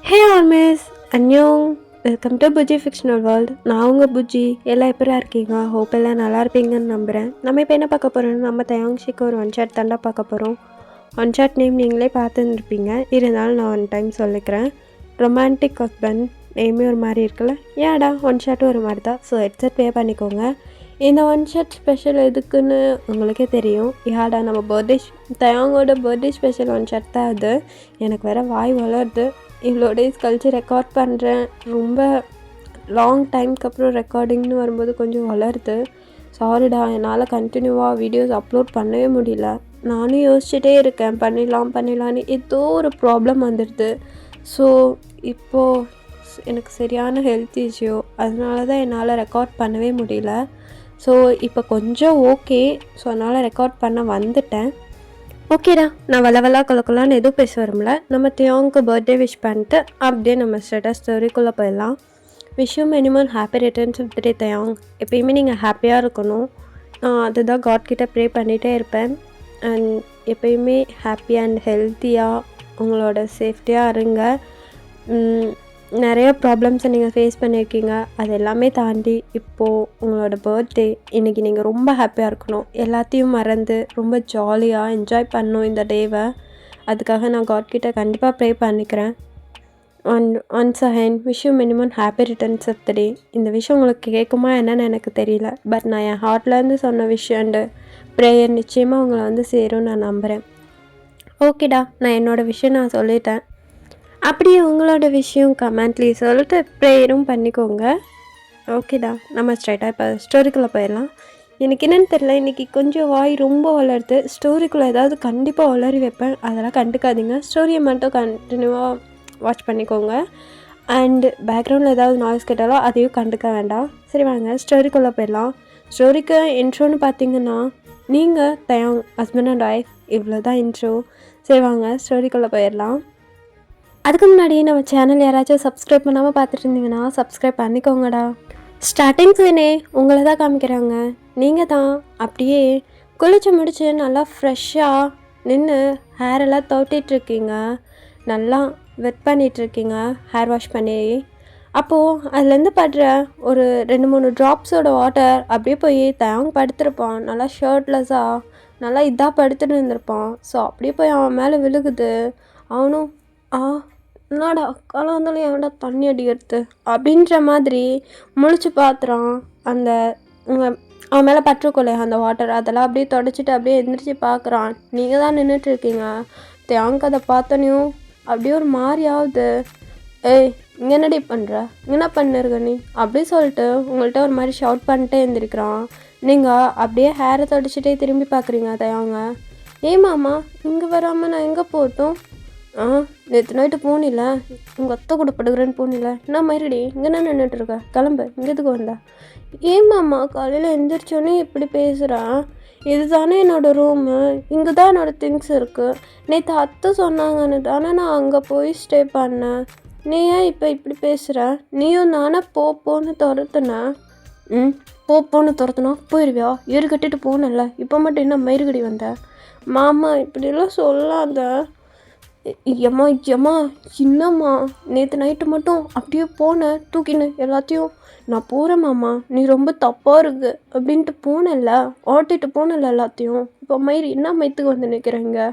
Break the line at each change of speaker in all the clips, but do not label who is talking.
ஹே ஆல்மேஸ் அன்யோங் welcome to புஜி ஃபிக்ஷனல் வேர்ல்டு. நான் உங்கள் புஜி. எல்லாம் எப்படியா இருக்கீங்க? ஹோப் எல்லாம் நல்லா இருப்பீங்கன்னு நம்புகிறேன். நம்ம இப்போ என்ன பார்க்க போகிறோம்னா, நம்ம தயாங்ஷிக்கு ஒரு ஒன் ஷாட் தாண்டா பார்க்க போகிறோம். ஒன் ஷாட் நேம் நீங்களே பார்த்துருப்பீங்க, இருந்தாலும் நான் ஒன் டைம் சொல்லிக்கிறேன். ரொமான்டிக் ஹஸ்பண்ட் நேமே ஒரு மாதிரி இருக்குல்ல, ஏடா ஒன் ஷாட்டும் ஒரு மாதிரி தான். ஸோ ஹெட்செட் பே பண்ணிக்கோங்க. இந்த ஒன் ஷாட் ஸ்பெஷல் எதுக்குன்னு உங்களுக்கே தெரியும். யாடா நம்ம பர்த்டே தயாங்கோட பர்த்டே ஸ்பெஷல் ஒன் ஷாட் தான் அது. எனக்கு வேறு வாய் வளருது. இவ்வளோ டேஸ் கழிச்சு ரெக்கார்ட் பண்ணுறேன். ரொம்ப லாங் டைமுக்கு அப்புறம் ரெக்கார்டிங்னு வரும்போது கொஞ்சம் வளருது. சாரிடா, என்னால் கண்டினியூவாக வீடியோஸ் அப்லோட் பண்ணவே முடியல. நானும் யோசிச்சுட்டே இருக்கேன், பண்ணிடலான்னு. ஏதோ ஒரு ப்ராப்ளம் வந்துடுது. ஸோ இப்போது எனக்கு சரியான ஹெல்த் இஷ்யூ, அதனால தான் என்னால் ரெக்கார்ட் பண்ணவே முடியல. ஸோ இப்போ கொஞ்சம் ஓகே. ஸோ அதனால் ரெக்கார்ட் பண்ண வந்துட்டேன். ஓகேடா, நான் வளவலா கொலக்கலான்னு எதுவும் பேச வரும்ல. நம்ம தியோங்க்கு பர்த்டே விஷ் பண்ணிட்டு அப்படியே நம்ம ஸ்டேட்டஸ் ஸ்டோரிக்குள்ளே போயிடலாம். Wish minimum happy returns of the day தியோங். எப்பயுமே நீங்கள் ஹாப்பியாக இருக்கணும். அதுதான் காட் கிட்டே ப்ரே பண்ணிகிட்டே இருப்பேன். அண்ட் எப்பயுமே ஹாப்பி அண்ட் ஹெல்த்தியாக உங்களோட சேஃப்டியாக இருங்க. நிறைய ப்ராப்ளம்ஸை நீங்கள் ஃபேஸ் பண்ணியிருக்கீங்க. அது எல்லாமே தாண்டி இப்போது உங்களோட பர்த்டே இன்றைக்கி நீங்கள் ரொம்ப ஹாப்பியாக இருக்கணும். எல்லாத்தையும் மறந்து ரொம்ப ஜாலியாக என்ஜாய் பண்ணணும் இந்த டேவை. அதுக்காக நான் காட் கிட்ட கண்டிப்பாக ப்ரே பண்ணிக்கிறேன். Once again wish you minimum happy returns of the day. இந்த விஷயம் உங்களுக்கு கேட்குமா என்னன்னு எனக்கு தெரியல. பட் நான் என் ஹார்ட்லேருந்து சொன்ன விஷயம் அண்டு ப்ரேயர் நிச்சயமாக உங்களை வந்து சேரும்னு நான் நம்புகிறேன். ஓகேடா, நான் என்னோடய விஷயம் நான் சொல்லிட்டேன். அப்படியே உங்களோட விஷயம் கமெண்ட்லேயே சொல்லிட்டு ப்ரேயரும் பண்ணிக்கோங்க. ஓகேடா, நம்ம ஸ்ட்ரைட்டாக இப்போ ஸ்டோரிக்குள்ளே போயிடலாம். எனக்கு என்னென்னு தெரில, இன்றைக்கி கொஞ்சம் வாய் ரொம்ப வளருது. ஸ்டோரிக்குள்ளே ஏதாவது கண்டிப்பாக வளரி வைப்பேன், அதெல்லாம் கண்டுக்காதீங்க. ஸ்டோரியை மட்டும் கண்டினியூவாக வாட்ச் பண்ணிக்கோங்க. அண்டு பேக்ரவுண்டில் ஏதாவது நாய்ஸ் கேட்டாலும் அதையும் கண்டுக்க வேண்டாம். சரி, வாங்க ஸ்டோரிக்குள்ளே போயிடலாம். ஸ்டோரிக்கு இன்ட்ரோன்னு பார்த்தீங்கன்னா, நீங்கள் தயாங் ஹஸ்பண்ட் அண்ட் ஒய்ஃப், இவ்வளோ தான் இன்ட்ரோ. சரி, வாங்க ஸ்டோரிக்குள்ளே போயிடலாம். அதுக்கு முன்னாடி நம்ம சேனல் யாராச்சும் சப்ஸ்கிரைப் பண்ணாமல் பார்த்துட்டு இருந்தீங்கன்னா சப்ஸ்கிரைப் பண்ணிக்கோங்கடா. ஸ்டார்டிங் சீனே உங்களை தான் காமிக்கிறாங்க. நீங்கள் தான் அப்படியே குளிச்சு முடிச்சு நல்லா ஃப்ரெஷ்ஷாக நின்று ஹேரெல்லாம் தோட்டிகிட்ருக்கீங்க, நல்லா வெட் பண்ணிகிட்ருக்கீங்க ஹேர் வாஷ் பண்ணி. அப்போது அதுலேருந்து படுற ஒரு 2-3 ட்ராப்ஸோட வாட்டர் அப்படியே போய் தயாங்க படுத்திருப்பான். நல்லா ஷர்ட்லெஸ்ஸாக நல்லா இதாக படுத்துட்டு இருந்திருப்பான். ஸோ அப்படியே போய் அவன் மேலே விழுகுது. அவனும் என்னடா காலம் வந்தாலும் எவன்டா தண்ணி அடிக்கிறது அப்படின்ற மாதிரி முழிச்சு பார்த்துறான். அந்த அவன் மேலே பற்றுக்கொலை அந்த வாட்டர் அதெல்லாம் அப்படியே தொடச்சிட்டு அப்படியே எந்திரிச்சு பார்க்குறான். நீங்கள் தான் நின்றுட்டுருக்கீங்க. தேங்க அதை பார்த்தனையும் அப்படியே ஒரு மாதிரி ஆகுது. ஏய், இங்கே என்னடி பண்ணுற, என்ன பண்ணிருக்க நீ அப்படி சொல்லிட்டு உங்கள்கிட்ட ஒரு மாதிரி ஷவுட் பண்ணிட்டே எழுந்திருக்கிறான். நீங்கள் அப்படியே ஹேரை தொடச்சிட்டே திரும்பி பார்க்குறீங்க தயாங்க. ஏமாம்மா இங்கே வராமல் நான் எங்கே போட்டோம்? நேற்று நைட்டு போனில்ல, உங்கள் அத்தை கூட படுக்கிறேன்னு போனில்ல, என்ன மறுபடி இங்கே என்ன நின்றுட்டுருக்க, கிளம்பு, இங்கே எதுக்கு வந்தா? ஏமாம்மா காலையில் எழுந்திரிச்சோன்னே இப்படி பேசுகிறான். இது தானே என்னோடய ரூமு, இங்கே தான் என்னோடய திங்ஸ் இருக்குது. நேற்று அத்தை சொன்னாங்கன்னு தானே நான் அங்கே போய் ஸ்டே பண்ணேன். நீ ஏன் இப்போ இப்படி பேசுகிற? நீயும் தானே போன்னு துரத்துனேன். போன்னு துரத்துனா போயிடுவியா? ஏறு கட்டிட்டு போனல, இப்போ மட்டும் என்ன மயிறுகடி வந்த? மாமா இப்படிலாம் சொல்லாத. எம்மா என்னம்மா, நேற்று நைட்டு மட்டும் அப்படியே போனேன் தூக்கின்னு எல்லாத்தையும். நான் போகிறேன் மாமா, நீ ரொம்ப தப்பாக இருக்கு அப்படின்ட்டு போனேன்ல, ஓட்டிட்டு போனேன்ல எல்லாத்தையும். இப்போ மயிறு என்ன மயத்துக்கு வந்து நிற்கிறேங்க?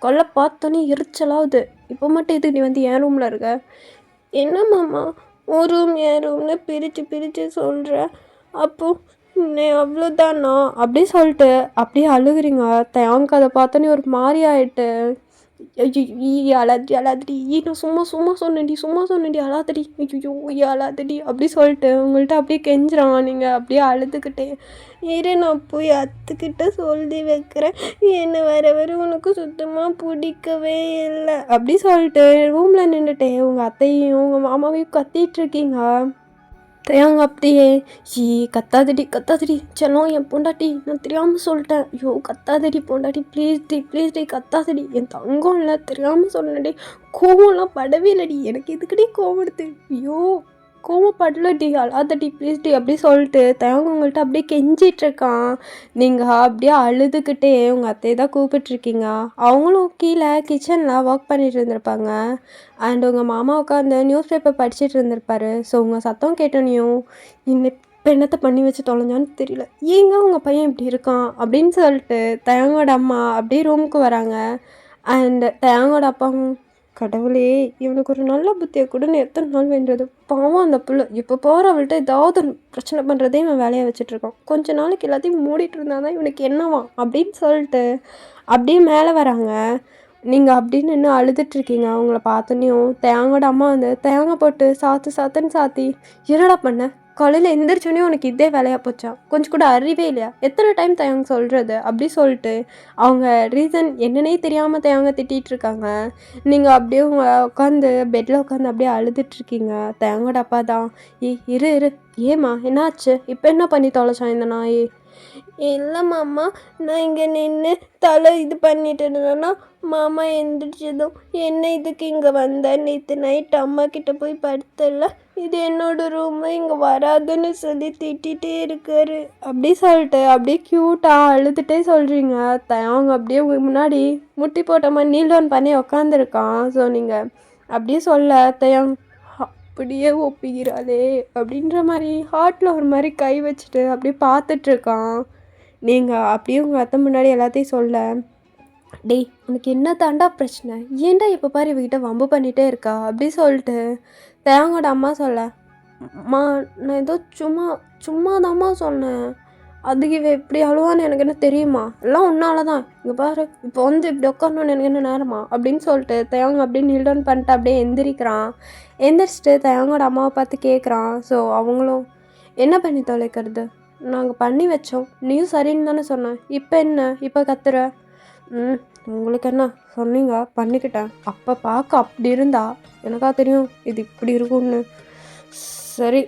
கொல்லை பார்த்தோன்னே எரிச்சலாகுது. இப்போ மட்டும் எதுக்கு நீ வந்து என் ரூமில் இருக்க? என்ன மாமா ஒரு ரூம் என் ரூம்னு பிரித்து சொல்கிற? அப்போது நீ அவ்வளோதானா அப்படி சொல்லிட்டு அப்படியே அழுகுறீங்க. தேங்க அதை பார்த்தோன்னே ஒரு மாதிரி ஆகிட்டு, அழாதடி நான் சும்மா சொன்னேன்டி அழாதடி, ஐயோ அழாதடி அப்படி சொல்லிட்டு உங்கள்கிட்ட அப்படியே கெஞ்சுறான். நீங்கள் அப்படியே அழுதுகிட்டே இரு, நான் போய் அத்துக்கிட்ட சொல்லி வைக்கிறேன், என்னை வர உனக்கு சுத்தமாக பிடிக்கவே இல்லை அப்படி சொல்லிட்டு ரூமில் நின்றுட்டே உங்கள் அத்தையும் உங்கள் மாமாவையும் கத்திகிட்ருக்கீங்க. தேங்க அப்படியே கத்தாதடி செல்லம் என் பொண்டாட்டி, நான் தெரியாமல் சொல்லிட்டேன். ஐயோ கத்தாதடி பொண்டாட்டி, ப்ளீஸ் டி கத்தாதடி, என் தங்கம் இல்லை தெரியாமல் சொன்னடி, கோவம்லாம் படவே இல்லடி, எனக்கு எதுக்கடி கோவம் எடுத்து? ஐயோ கோவப்படலடி, அழாதடி ப்ளீஸ்டி அப்படி சொல்லிட்டு தயங்க உங்கள்கிட்ட அப்படியே கெஞ்சிட்ருக்கான். நீங்கள் அப்படியே அழுதுகிட்டே உங்கள் அத்தையை தான் கூப்பிட்ருக்கீங்க. அவங்களும் கீழே கிச்சனில் ஒர்க் பண்ணிட்டு இருந்திருப்பாங்க. அண்ட் உங்கள் மாமா உட்காந்து நியூஸ் பேப்பர் படிச்சுட்டு இருந்திருப்பாரு. ஸோ உங்கள் சத்தம் கேட்டோனையும் இப்போ என்னத்தை பண்ணி வச்சு தொலைஞ்சான்னு தெரியல, ஏங்க உங்கள் பையன் இப்படி இருக்கான் அப்படின்னு சொல்லிட்டு தயங்கோட அம்மா அப்படியே ரூமுக்கு வராங்க. அண்ட் தயங்கோட அப்பாவும், கடவுளே இவனுக்கு ஒரு நல்ல புத்தியை கூடன்னு எத்தனை நாள் வேண்டது, பாவம் அந்த புள்ள இப்போ போகிறவள்கிட்ட ஏதாவது பிரச்சனை பண்ணுறதே இவன் வேலையை வச்சுட்ருக்கான், கொஞ்ச நாளைக்கு எல்லாத்தையும் மூடிட்டு இருந்தால் தான் இவனுக்கு என்னவா அப்படின்னு சொல்லிட்டு அப்படியே மேலே வராங்க. நீங்கள் அப்படின்னு நின்று அழுதுட்ருக்கீங்க. அவங்கள பார்த்தோன்னையும் தேங்கோட அம்மா வந்து தேங்காய் போட்டு சாத்துன்னு சாத்தி, என்னடா பண்ண காலையில் எந்திரிச்சோன்னே உனக்கு இதே வேலையாக போச்சா, கொஞ்சம் கூட அறிவே இல்லையா, எத்தனை டைம் தயங்க சொல்கிறது அப்படி சொல்லிட்டு அவங்க ரீசன் என்னன்னே தெரியாமல் தயங்க திட்டிகிட்ருக்காங்க. நீங்கள் அப்படியே உட்காந்து பெட்டில் உட்காந்து அப்படியே அழுதுட்ருக்கீங்க. தயங்கோட அப்பா தான், இரு ஏம்மா என்னாச்சு, இப்போ என்ன பண்ணி தொலைச்சான் இந்த நாய்? இல்லை மாமா, நான் இங்கே நின்று தலை இது பண்ணிட்டு இருந்தேன்னா மாமா எந்திரிச்சதும் என்ன இதுக்கு இங்கே வந்தேன், நேற்று நைட் அம்மா கிட்ட போய் படுத்தல, இது என்னோடய ரூமு, இங்கே வராதுன்னு சொல்லி திட்டிகிட்டே இருக்காரு அப்படி சொல்லிட்டு அப்படியே க்யூட்டாக அழுதுகிட்டே சொல்கிறீங்க. அவங்க அப்படியே முன்னாடி முட்டி போட்ட மாதிரி நீல் டவுன் பண்ணி உக்காந்துருக்கான். ஸோ நீங்கள் அப்படியே சொல்ல தயங் அப்படியே ஒப்பிக்கிறாளே அப்படின்ற மாதிரி ஹார்ட்டில் ஒரு மாதிரி கை வச்சுட்டு அப்படியே பார்த்துட்ருக்கான். நீங்கள் அப்படியே உங்கள் அத்தை முன்னாடி எல்லாத்தையும் சொல்ல, டேய் உனக்கு என்ன தாண்டா பிரச்சனை, ஏன்டா இப்போ பாரு இவகிட்ட வம்பு பண்ணிகிட்டே இருக்கா அப்படி சொல்லிட்டு தேங்கோட அம்மா சொல்ல, அம்மா நான் ஏதோ சும்மா தாம்மா சொன்னேன், அதுக்கு இவ இப்படி அழுவான்னு எனக்கு என்ன தெரியுமா, எல்லாம் உன்னால தான், இங்கே பாரு இப்போ வந்து இப்படி உட்காரணுன்னு எனக்கு என்ன நேரமா அப்படின்னு சொல்லிட்டு தயங்க அப்படியே நீல் டவுன் பண்ணிட்டு அப்படியே எந்திரிக்கிறான். எந்திரிச்சிட்டு தயங்கோட அம்மாவை பார்த்து கேட்குறான். ஸோ அவங்களும், என்ன பண்ணி தொலைக்கிறது, நாங்கள் பண்ணி வச்சோம், நீயும் சரின்னு தானே சொன்னேன், இப்போ என்ன இப்போ கத்துற, உங்களுக்கு என்ன சொன்னீங்க பண்ணிக்கிட்டேன், அப்போ பார்க்க அப்படி இருந்தா எனக்கா தெரியும் இது இப்படி இருக்கும்னு, சரி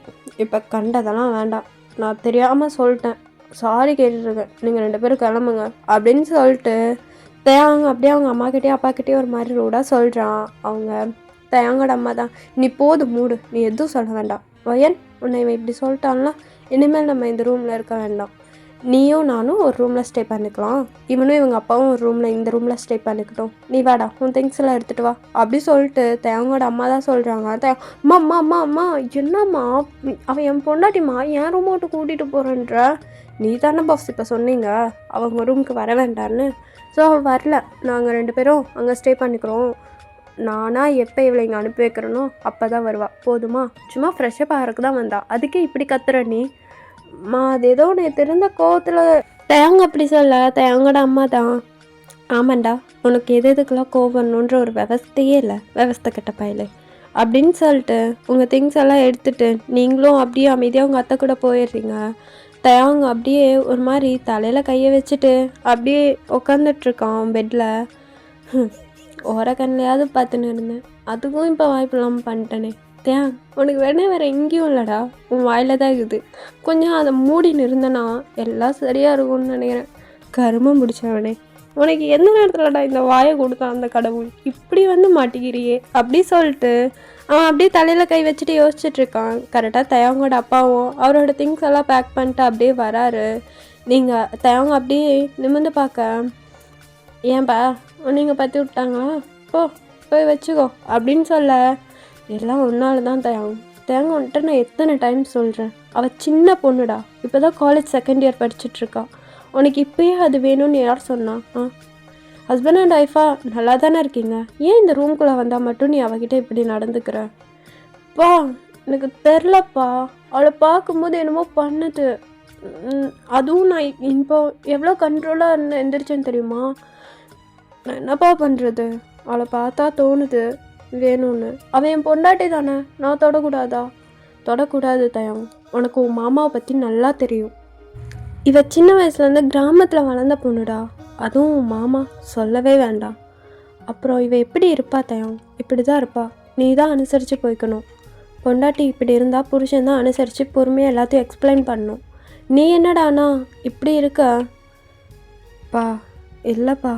இப்போ கண்டதெல்லாம் வேண்டாம், நான் தெரியாமல் சொல்லிட்டேன், சாரி கேட்டுருக்கேன், நீங்கள் 2 பேரும் கிளம்புங்க அப்படின்னு சொல்லிட்டு தயாங்க அப்படியே அவங்க அம்மாக்கிட்டே அப்பாக்கிட்டே ஒரு மாதிரி ரூடாக சொல்கிறான். அவங்க தயாங்கோட அம்மா தான், நீ போதும் மூடு, நீ எதுவும் சொல்ல வேண்டாம், வயன் உன்னை இவன் இப்படி சொல்லிட்டான்ல, இனிமேல் நம்ம இந்த ரூமில் இருக்க வேண்டாம், நீயும் நானும் ஒரு ரூமில் ஸ்டே பண்ணிக்கலாம், இவனும் இவங்க அப்பாவும் ஒரு ரூமில் இந்த ரூமில் ஸ்டே பண்ணிக்கிட்டோம், நீ வாடா உன் திங்ஸ் எல்லாம் எடுத்துகிட்டு வா அப்படி சொல்லிட்டு தேவங்கோட அம்மா தான் சொல்கிறாங்க. அம்மா என்னம்மா அவன் என் பொண்டாட்டிம்மா, என் ரூம் விட்டு கூட்டிகிட்டு போகிறேன்ற, நீ தானே பாஸ் இப்போ சொன்னீங்க அவங்க ரூமுக்கு வர வேண்டான்னு, ஸோ அவள் வரல, நாங்கள் 2 பேரும் அங்கே ஸ்டே பண்ணிக்கிறோம், நானாக எப்போ இவளை இங்கே அனுப்பி வைக்கிறேனோ அப்போ தான் வருவா, போதுமா, சும்மா ஃப்ரெஷ்ஷப் ஆகிறதுக்கு தான் வந்தா, அதுக்கே இப்படி கத்துற நீ மா, அது ஏதோ நேற்று இருந்த கோவத்தில் தயங்க அப்படி சொல்ல. தயங்கோட அம்மா தான், ஆமாண்டா உனக்கு எதுக்கெல்லாம் கோவணுன்ற ஒரு விவஸ்தையே இல்லை, விவஸ்தை கெட்ட பயலு அப்படின்னு சொல்லிட்டு உங்கள் திங்ஸ் எல்லாம் எடுத்துகிட்டு நீங்களும் அப்படியே அமைதியாக உங்கள் அத்தை கூட போயிடுறீங்க. தயங்க அப்படியே ஒரு மாதிரி தலையில் கையை வச்சுட்டு அப்படியே உக்காந்துட்ருக்கான் பெட்டில். ஓர கண்ணிலையாவது பார்த்துன்னு இருந்தேன், அதுக்கும் இப்போ வாய்ப்பு இல்லாமல் பண்ணிட்டேனே, உனக்கு வேறு எங்கேயும் இல்லைடா, உன் வாயில் தான் இருக்குது, கொஞ்சம் அதை மூடின்னு இருந்தேன்னா எல்லாம் சரியாக இருக்கும்னு நினைக்கிறேன், கருமம் பிடிச்சவனே, உனக்கு எந்த நேரத்துலடா இந்த வாயை கொடுத்தான் அந்த கடவுள், இப்படி வந்து மாட்டிக்கிறியே அப்படி சொல்லிட்டு அவன் அப்படியே தலையில் கை வச்சுட்டு யோசிச்சுட்ருக்கான். கரெக்டாக தயவங்கோட அப்பாவும் அவரோட திங்ஸ் எல்லாம் பேக் பண்ணிட்டு அப்படியே வராரு. நீங்கள் தயவங்க அப்படியே நிமிர்ந்து பார்க்க, ஏன்பா நீங்கள் பற்றி விட்டாங்களா, போய் வச்சுக்கோ அப்படின்னு சொல்ல, எல்லாம் ஒன்றால் தான் தேங்க வந்துட்டு நான் எத்தனை டைம் சொல்கிறேன், அவள் சின்ன பொண்ணுடா, இப்போ தான் காலேஜ் 2nd இயர் படிச்சுட்ருக்கா, உனக்கு இப்போயே அது வேணும்னு யார் சொன்னா, ஹஸ்பண்ட் அண்ட் ஒய்ஃபாக நல்லா தானே இருக்கீங்க, ஏன் இந்த ரூம்குள்ளே வந்தால் மட்டும் நீ அவகிட்ட இப்படி நடந்துக்கிற, பா எனக்கு தெரிலப்பா, அவளை பார்க்கும்போது என்னமோ பண்ணுது, அதுவும் நான் இப்போ எவ்வளோ கண்ட்ரோலாக எந்திரிச்சேன்னு தெரியுமா, நான் என்னப்பா பண்ணுறது, அவளை பார்த்தா தோணுது வேணும்னு, அவன் என் பொண்டாட்டி தானே, நான் தொடக்கூடாதா, தொடக்கூடாது தயம், உனக்கு உன் மாமாவை பற்றி நல்லா தெரியும், இவ சின்ன வயசுலேருந்து கிராமத்தில் வளர்ந்த பொண்ணுடா, அதுவும் உன் மாமா சொல்லவே வேண்டாம், அப்புறம் இவ எப்படி இருப்பா தயம், இப்படி தான் இருப்பா, நீ தான் அனுசரித்து போய்க்கணும், பொண்டாட்டி இப்படி இருந்தால் புருஷன் தான் அனுசரித்து பொறுமையாக எல்லாத்தையும் எக்ஸ்பிளைன் பண்ணணும், நீ என்னடானா இப்படி இருக்க, பா இல்லைப்பா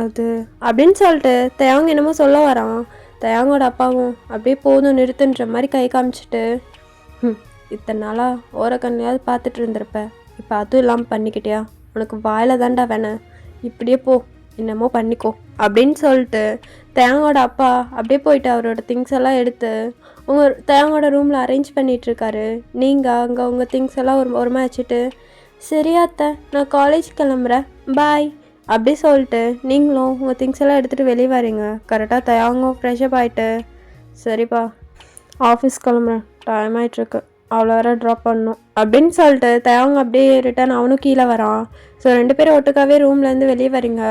அது அப்படின்னு சொல்லிட்டு தயங்க என்னமோ சொல்ல வரான். தயாங்கோட அப்பாவும் அப்படியே போதும் நிறுத்துன்ற மாதிரி கை காமிச்சிட்டு, இத்தனை நாளாக ஓரக்கண்ணையாவது பார்த்துட்டு இருந்திருப்ப, இப்போ அதுவும் இல்லாமல் பண்ணிக்கிட்டியா? உனக்கு வாயில் தாண்டா வேணேன், இப்படியே போ, என்னமோ பண்ணிக்கோ அப்படின்னு சொல்லிட்டு தேங்கோட அப்பா அப்படியே போயிட்டு அவரோட திங்ஸ் எல்லாம் எடுத்து உங்கள் தேங்கோட ரூமில் அரேஞ்ச் பண்ணிகிட்ருக்காரு. நீங்கள் அங்கே உங்கள் திங்ஸ் எல்லாம் ஒருமா வச்சுட்டு, சரியாத்த நான் காலேஜ் கிளம்புறேன் பாய் அப்படி சொல்லிட்டு நீங்களும் உங்கள் திங்ஸ் எல்லாம் எடுத்துகிட்டு வெளியே வரீங்க. கரெக்டாக தேங்கும் ஃப்ரெஷ்அப் ஆகிட்டு, சரிப்பா ஆஃபீஸ் கிளம்புறேன், டைம் ஆகிட்டுருக்கு, அவ்வளோ வர ட்ராப் பண்ணணும் அப்படின்னு சொல்லிட்டு தேவங்க அப்படியே ரிட்டன் அவனும் கீழே வரான். ஸோ 2 பேரும் ஒட்டுக்காவே ரூம்லேருந்து வெளியே வரீங்க.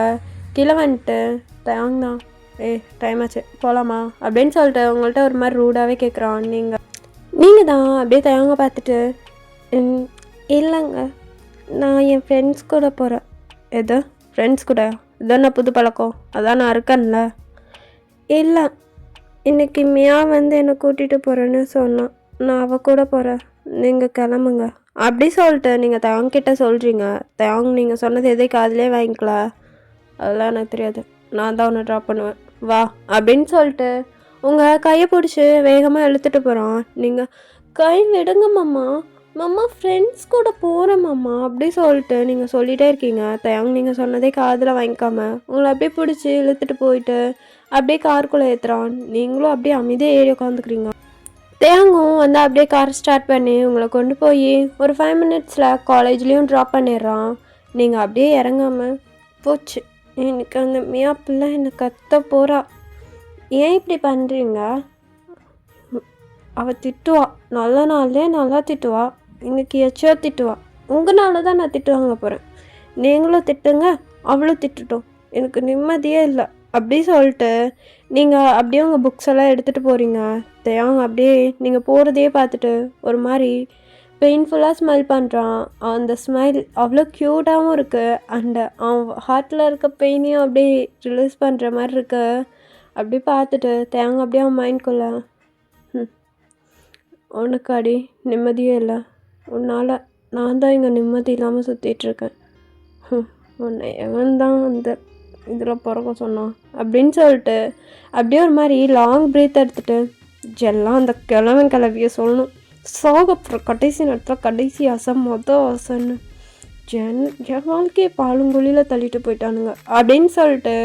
கீழே வந்துட்டு தேவங்க தான், டைம் ஆச்சு போகலாமா அப்படின்னு சொல்லிட்டு உங்கள்கிட்ட ஒரு மாதிரி ரூடாகவே கேட்குறான். நீங்கள் தான் அப்படியே தேவங்க பார்த்துட்டு, இல்லைங்க நான் என் ஃப்ரெண்ட்ஸ் கூட போகிறேன். எது ஃப்ரெண்ட்ஸ் கூட? இதான் நான் புது பழக்கம், அதான் நான் இருக்கேன்ல. இல்லை இன்றைக்கி மியா வந்து என்னை கூட்டிகிட்டு போகிறேன்னு சொன்னான், நான் அவள் கூட போகிறேன், நீங்கள் கிளம்புங்க அப்படி சொல்லிட்டு நீங்கள் தேவங்கிட்ட சொல்கிறீங்க. தேவங்க நீங்கள் சொன்னது எதை காதிலே வாங்கிக்கல, அதெல்லாம் எனக்கு தெரியாது, நான் தான் ஒன்று ட்ராப் பண்ணுவேன் வா அப்படின்னு சொல்லிட்டு உங்கள் கையை பிடிச்சி வேகமாக இழுத்துட்டு போகிறான். நீங்கள் கை விடுங்க மாமா, மாமா ஃப்ரெண்ட்ஸ் கூட போகிறேன் மாமா அப்படி சொல்லிட்டு நீங்கள் சொல்லிகிட்டே இருக்கீங்க. தேவங்க நீங்கள் சொன்னதே காதில் வாங்கிக்காம உங்களை அப்படியே பிடிச்சி இழுத்துட்டு போயிட்டு அப்படியே காருக்குள்ளே ஏற்றுறான். நீங்களும் அப்படியே அமைதியாக ஏறி உட்காந்துக்கிறீங்க. தேங்கும் வந்து அப்படியே கார் ஸ்டார்ட் பண்ணி உங்களை கொண்டு போய் ஒரு 5 மினிட்ஸில் காலேஜ்லேயும் ட்ராப் பண்ணிடுறான். நீங்கள் அப்படியே இறங்காமல் போச்சு, எனக்கு அந்த மியா பிள்ளை என்னை கத்த போகிறா, ஏன் இப்படி பண்ணுறீங்க? அவள் திட்டுவா, நல்ல நாள்லே நல்லா திட்டுவா, இன்னைக்கு எச்சோ திட்டுவா, உங்களால தான் நான் திட்டு வாங்க போகிறேன், நீங்களும் திட்டுங்க அவளும் திட்டுட்டோம், எனக்கு நிம்மதியே இல்லை அப்படி சொல்லிட்டு நீங்கள் அப்படியே உங்கள் புக்ஸ் எல்லாம் எடுத்துகிட்டு போகிறீங்க. தேவங்க அப்படியே நீங்கள் போகிறதையே பார்த்துட்டு ஒரு மாதிரி பெயின்ஃபுல்லாக ஸ்மைல் பண்ணுறான். அந்த ஸ்மைல் அவ்வளோ க்யூட்டாகவும் இருக்குது, அண்ட் அவன் ஹார்ட்டில் இருக்க பெயினையும் அப்படியே ரிலீஸ் பண்ணுற மாதிரி இருக்கு. அப்படி பார்த்துட்டு தேவங்க அப்படியே அவன் மைண்ட்குள்ளே, உனக்கு அடி நிம்மதியே இல்லை, உன்னால் நான் தான் இங்கே நிம்மதி இல்லாமல் சுற்றிட்டுருக்கேன், உன்னை எவன் தான் அந்த இதில் பிறக்க சொன்னான் அப்படின்னு சொல்லிட்டு அப்படியே ஒரு மாதிரி லாங் பிரீத் எடுத்துகிட்டு, எல்லாம் அந்த கிழவியை சொல்லணும், சோகப்புற கடைசி நேரத்தில் கடைசி அசன்னு என் வாழ்க்கையை பாலுங்குழியில் தள்ளிட்டு போயிட்டானுங்க அப்படின்னு சொல்லிட்டு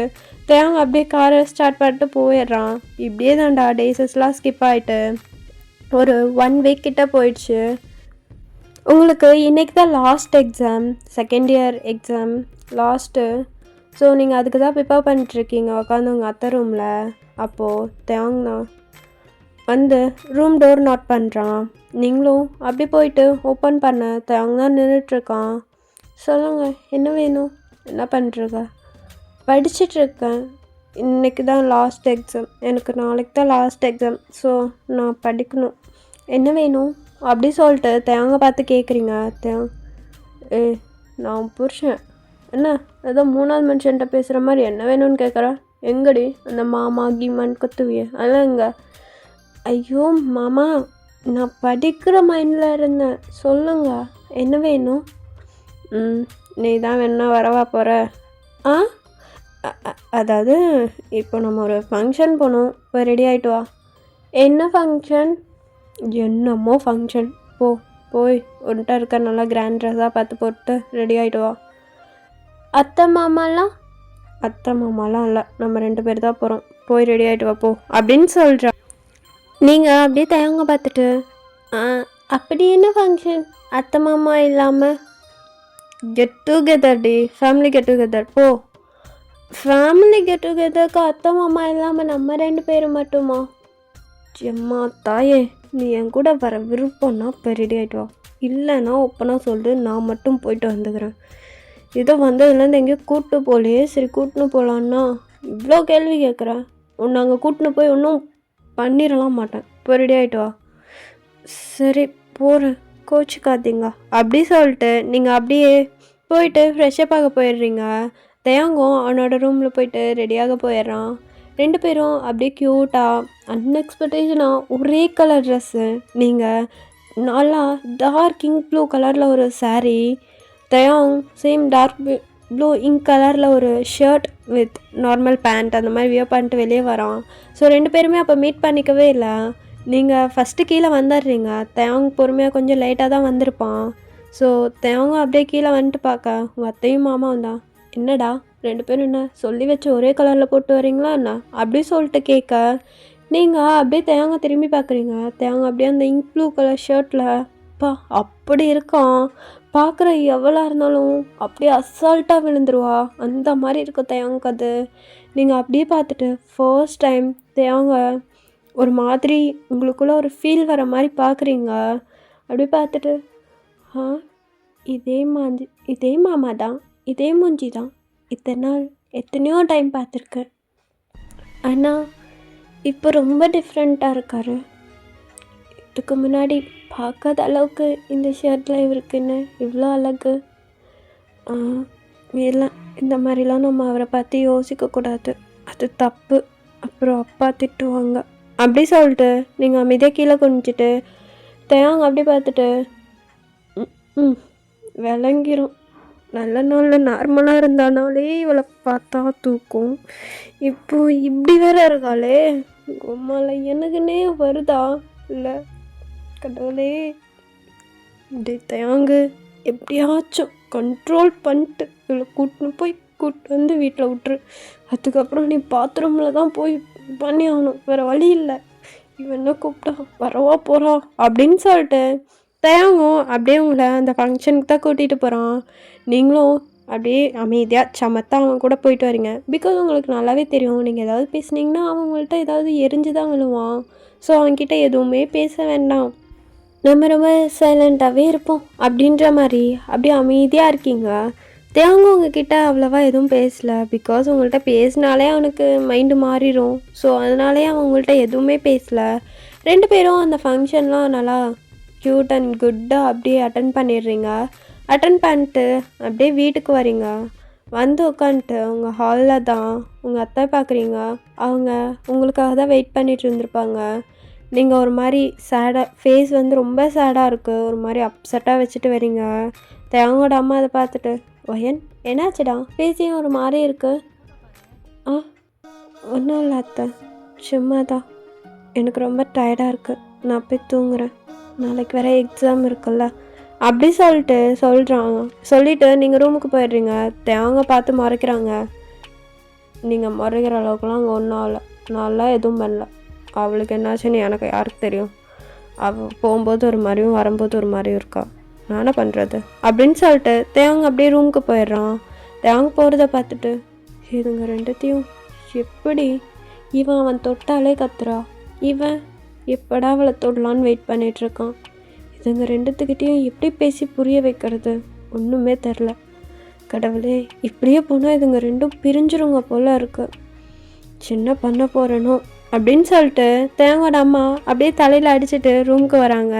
தேங்க அப்படியே காரை ஸ்டார்ட் பண்ணிட்டு போயிடுறான். இப்படியே தான்டா டேஸஸ்லாம் ஸ்கிப் ஆகிட்டு ஒரு 1 வீக் கிட்ட போயிடுச்சு. உங்களுக்கு இன்றைக்கி தான் last exam, second year exam last. So நீங்கள் அதுக்கு தான் ப்ரிப்பேர் பண்ணிட்டுருக்கீங்க உட்காந்து உங்கள் அத்தை ரூமில். அப்போது தேங்னா வந்து ரூம் டோர் நாட் பண்ணுறான். நீங்களும் அப்படி போயிட்டு ஓப்பன் பண்ண தேங்க தான் நின்றுட்டுருக்கான். சொல்லுங்கள் என்ன வேணும், என்ன பண்ணுறங்க? படிச்சிட்ருக்கேன், இன்றைக்கி தான் லாஸ்ட் எக்ஸாம், எனக்கு நாளைக்கு தான் லாஸ்ட் எக்ஸாம், ஸோ நான் படிக்கணும், என்ன வேணும் அப்படி சொல்லிட்டு தேங்க பார்த்து கேட்குறீங்க. நான் புருஷன் என்ன ஏதோ 3ஆவது மனுஷன்ட்ட பேசுகிற மாதிரி என்ன வேணும்னு கேட்குறேன், எங்கடி அந்த மாமா கீமான்னு கத்துவிய அதெல்லாம் எங்கே? ஐயோ மாமா நான் படிக்கிற மைண்டில் இருந்தேன், சொல்லுங்க என்ன வேணும்? நீ தான் வேணா வரவா போகிற? அதாவது இப்போ நம்ம ஒரு ஃபங்க்ஷன் போகணும், இப்போ ரெடி ஆகிட்டு வா. என்ன ஃபங்க்ஷன்? என்னமோ ஃபங்க்ஷன், போய் ஒன்ட்டா இருக்க நல்லா கிராண்ட் ட்ரெஸ்ஸாக பார்த்து போட்டு ரெடி ஆகிட்டு வா. அத்தை மாமாலாம் இல்லை, நம்ம 2 பேர் தான் போகிறோம், போய் ரெடி ஆகிட்டு வா போ அப்படின்னு சொல்கிறா. நீங்கள் அப்படியே தேங்க பார்த்துட்டு, அப்படி என்ன ஃபங்க்ஷன் அத்தை மாமா இல்லாமல்? கெட் டுகெதர் டி, ஃபேமிலி கெட் டுகெதர் போ. ஃபேமிலி கெட் டுகெதருக்கு அத்தை மாமா இல்லாமல் நம்ம 2 பேரும் மட்டுமா? எம்மா தாயே, நீ என் கூட வர விருப்பம்னா இப்போ ரெடி ஆகிட்டு வா, இல்லைன்னா ஒப்பனாக சொல்லிட்டு நான் மட்டும் போயிட்டு வந்துக்கிறேன். ஏதோ வந்ததுலேருந்து எங்கேயோ கூப்பிட்டு போகலையே, சரி கூட்டின்னு போகலான்னா இவ்வளோ கேள்வி கேட்குறேன். உன்னை அங்கே கூட்டின்னு போய் ஒன்றும் பண்ணிடலாம் மாட்டேன், இப்போ ரெடி ஆகிட்டு வா. சரி போகிறேன், கோச்சிக்காதீங்க அப்படி சொல்லிட்டு நீங்கள் அப்படியே போயிட்டு ஃப்ரெஷ்அப் ஆக போயிடுறீங்க. தேங்கும் அவனோட ரூமில் போயிட்டு ரெடியாக போயிடுறான். 2 பேரும் அப்படியே க்யூட்டாக அன்எக்ஸ்பெக்டேஷனாக ஒரே கலர் ட்ரெஸ்ஸு, நீங்கள் நல்லா டார்க் இங்க் ப்ளூ கலரில் ஒரு சாரீ, தயாங் சேம் டார்க் ப்ளூ இங்க் கலரில் ஒரு ஷர்ட் வித் நார்மல் பேண்ட் அந்த மாதிரி வியர் பண்ணிட்டு வெளியே வரான். ஸோ 2 பேருமே அப்போ மீட் பண்ணிக்கவே இல்லை. நீங்கள் ஃபஸ்ட்டு கீழே வந்துடுறீங்க. தேவங்க பொறுமையாக கொஞ்சம் லேட்டாக தான் வந்திருப்பான். ஸோ தேவங்க அப்படியே கீழே வந்துட்டு பார்க்க உங்கள் அத்தையும் மாமாவும் தான், என்னடா 2 பேரும் என்ன சொல்லி வச்சு ஒரே கலரில் போட்டு வரீங்களா என்ன அப்படி சொல்லிட்டு கேட்க, நீங்கள் அப்படியே தேவங்க திரும்பி பார்க்குறீங்க. தேவங்க அப்படியே அந்த இங்க் ப்ளூ கலர் ஷர்ட்டில் அப்பா அப்படி இருக்கான். பார்க்குற எவ்வளோ இருந்தாலும் அப்படியே அசால்ட்டாக விழுந்துருவா. அந்த மாதிரி இருக்கும் தேவங்க அது. நீங்கள் அப்படியே பார்த்துட்டு ஃபர்ஸ்ட் டைம் தேவங்க ஒரு மாதிரி உங்களுக்குள்ள ஒரு ஃபீல் வர மாதிரி பார்க்குறீங்க. அப்படி பார்த்துட்டு ஆ இதே மாமா தான், இதே மூஞ்சி தான் இத்தனை நாள் எத்தனையோ டைம் பார்த்துருக்கேன். ஆனால் இப்போ ரொம்ப டிஃப்ரெண்ட்டாக இருக்கார். இதுக்கு முன்னாடி பார்க்காத அளவுக்கு இந்த ஷர்ட்டில் இவருக்குன்னு இவ்வளோ அழகு. எல்லாம் இந்த மாதிரிலாம் நம்ம அவரை பார்த்து யோசிக்கக்கூடாது, அது தப்பு. அப்புறம் அப்பா திட்டுவாங்க அப்படி சொல்லிட்டு நீங்கள் அமைதியாக கீழே குனிஞ்சிட்டு தேவாங்க அப்படி பார்த்துட்டு ம் விளங்கிரும். நல்ல நாளில் நார்மலாக இருந்தானாலே இவளை பார்த்தா தூக்கும். இப்போ இப்படி வேற இருக்காளே, உம்மால எனக்குன்னே வருதா இல்லை கடவுளே. இப்படி தேங்கு எப்படியாச்சும் கண்ட்ரோல் பண்ணிட்டு இவளை கூட்டு வந்து வீட்டில் விட்டுரு. அதுக்கப்புறம் நீ பாத்ரூமில் தான் போய் பண்ணி ஆகணும், வேறு வழி இல்லை. இவன் என்ன கூப்பிட்டா வரவா போகிறா அப்படின்னு சொல்லிட்டு தேங்கும் அப்படியே உங்களை அந்த ஃபங்க்ஷனுக்கு தான் கூட்டிகிட்டு போகிறான். நீங்களும் அப்படியே அமைதியாக சமத்தான் அவன் கூட போயிட்டு வரீங்க. பிகாஸ் உங்களுக்கு நல்லாவே தெரியும், நீங்கள் ஏதாவது பேசுனீங்கன்னா அவங்கள்ட்ட ஏதாவது எரிஞ்சு தான் விழுவான். ஸோ அவன்கிட்ட எதுவுமே பேச வேண்டாம், நம்ம ரொம்ப சைலண்ட்டாகவே இருப்போம் அப்படின்ற மாதிரி அப்படியே அமைதியாக இருக்கீங்க. தேவங்க உங்ககிட்ட அவ்வளோவா எதுவும் பேசலை. பிகாஸ் உங்கள்கிட்ட பேசினாலே அவனுக்கு மைண்டு மாறிடும். ஸோ அதனாலே அவன் உங்கள்கிட்ட எதுவுமே பேசலை. 2 பேரும் அந்த ஃபங்க்ஷன்லாம் நல்லா க்யூட் அண்ட் குட்டாக அப்படியே அட்டன் பண்ணிடுறீங்க. அட்டன் பண்ணிட்டு அப்படியே வீட்டுக்கு வரீங்க. வந்து உட்காந்துட்டு உங்கள் ஹாலில் தான் உங்கள் அத்தை பார்க்குறீங்க. அவங்க உங்களுக்காக தான் வெயிட் பண்ணிட்டு இருந்திருப்பாங்க. நீங்கள் ஒரு மாதிரி சேடாக ஃபேஸ் வந்து ரொம்ப சேடாக இருக்குது, ஒரு மாதிரி அப்செட்டாக வச்சுட்டு வரீங்க. தேவங்களோட அம்மா அதை பார்த்துட்டு ஒயன் என்னாச்சுடா ஃபேஸையும் ஒரு மாதிரி இருக்குது? ஒன்றும் இல்லை அத்தை, சும்மா தான், எனக்கு ரொம்ப டயர்டாக இருக்குது, நான் போய் தூங்குறேன், நாளைக்கு வேறு எக்ஸாம் இருக்குல்ல அப்படி சொல்கிறாங்க. சொல்லிவிட்டு நீங்கள் ரூமுக்கு போயிடுறீங்க. தேவங்க பார்த்து முறைக்கிறாங்க. நீங்கள் முறைக்கிற அளவுக்குலாம் அங்கே ஒன்றும் ஆகலை, நான்லாம் எதுவும் பண்ணல. அவளுக்கு என்னாச்சுன்னு எனக்கு யாருக்கு தெரியும்? அவள் போகும்போது ஒரு மாதிரியும் வரும்போது ஒரு மாதிரியும் இருக்கா, நான் என்ன பண்ணுறது அப்படின்னு சொல்லிட்டு தேவங்க அப்படியே ரூமுக்கு போயிடுறான். தேவங்க போகிறத பார்த்துட்டு இதுங்க 2த்தையும் எப்படி அவன் தொட்டாலே கத்துறா, இவன் எப்படா அவளை தொடலான்னு வெயிட் பண்ணிகிட்ருக்கான். இதுங்க 2த்துக்கிட்டேயும் எப்படி பேசி புரிய வைக்கிறது ஒன்றுமே தெரில. கடவுளே, இப்படியே போனால் இதுங்க 2ம் பிரிஞ்சிருங்க போல் இருக்கு, சின்ன பண்ண போகிறேனோ அப்படின்னு சொல்லிட்டு தேவங்கோட அம்மா அப்படியே தலையில் அடிச்சுட்டு ரூமுக்கு வராங்க.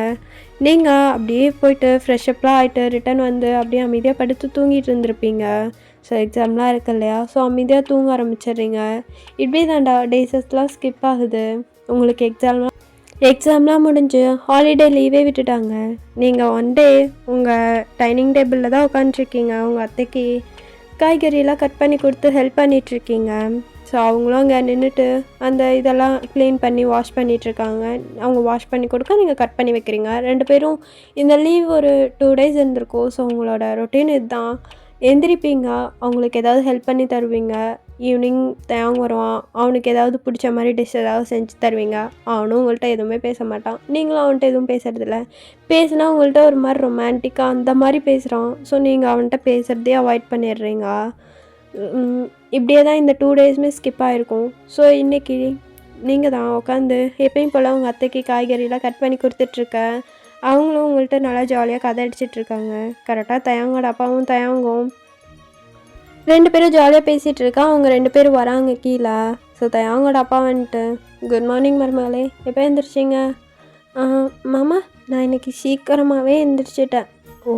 நீங்கள் அப்படியே போயிட்டு ஃப்ரெஷ்அப்லாம் ஆகிட்டு ரிட்டன் வந்து அப்படியே அமைதியாக படுத்து தூங்கிட்டு இருந்திருப்பீங்க. ஸோ எக்ஸாம்லாம் இருக்கு இல்லையா, ஸோ அமைதியாக தூங்க ஆரம்பிச்சிடுறீங்க. இப்படி தாண்டா டேஸஸ்லாம் ஸ்கிப் ஆகுது. உங்களுக்கு எக்ஸாம்லாம் முடிஞ்சு ஹாலிடே லீவே விட்டுட்டாங்க. நீங்கள் ஒன் டே உங்கள் டைனிங் டேபிளில் தான் உட்காந்துருக்கீங்க. உங்கள் அத்தைக்கு காய்கறியெல்லாம் கட் பண்ணி கொடுத்து ஹெல்ப் பண்ணிகிட்ருக்கீங்க. ஸோ அவங்களும் அங்கே நின்றுட்டு அந்த இதெல்லாம் க்ளீன் பண்ணி வாஷ் பண்ணிகிட்ருக்காங்க. அவங்க வாஷ் பண்ணி கொடுக்க நீங்கள் கட் பண்ணி வைக்கிறீங்க. 2 பேரும் இந்த லீவ் ஒரு 2 டேஸ் இருந்திருக்கும். ஸோ உங்களோட ரொட்டீன் இதுதான். எந்திரிப்பீங்க, அவங்களுக்கு ஏதாவது ஹெல்ப் பண்ணி தருவீங்க. ஈவினிங் தேவங்க வருவான், அவனுக்கு ஏதாவது பிடிச்ச மாதிரி டிஷ் ஏதாவது செஞ்சு தருவீங்க. அவனும் உங்கள்கிட்ட எதுவுமே பேச மாட்டான், நீங்களும் அவன்கிட்ட எதுவும் பேசுறதில்ல. பேசுனா உங்கள்கிட்ட ஒரு மாதிரி ரொமான்டிக்காக அந்த மாதிரி பேசுகிறான். ஸோ நீங்கள் அவன்கிட்ட பேசுகிறதே அவாய்ட் பண்ணிடுறீங்க. இப்படியே தான் இந்த 2 டேஸுமே ஸ்கிப் ஆகிருக்கும். ஸோ இன்றைக்கி நீங்கள் தான் உட்காந்து எப்பயும் போல் உங்கள் அத்தைக்கு காய்கறிலாம் கட் பண்ணி கொடுத்துட்ருக்க. அவங்களும் உங்கள்கிட்ட நல்லா ஜாலியாக கதை அடிச்சிட்ருக்காங்க. கரெக்டாக தயங்கோட அப்பாவும் தயங்கும் 2 பேரும் ஜாலியாக பேசிகிட்டு இருக்கா. அவங்க 2 பேரும் வராங்க கீழே. ஸோ தயங்கோட அப்பா வந்துட்டு குட் மார்னிங் மருமகளே, எப்போ எழுந்திரிச்சிங்க? மாமா நான் இன்றைக்கி சீக்கிரமாகவே எழுந்திரிச்சிட்டேன். ஓ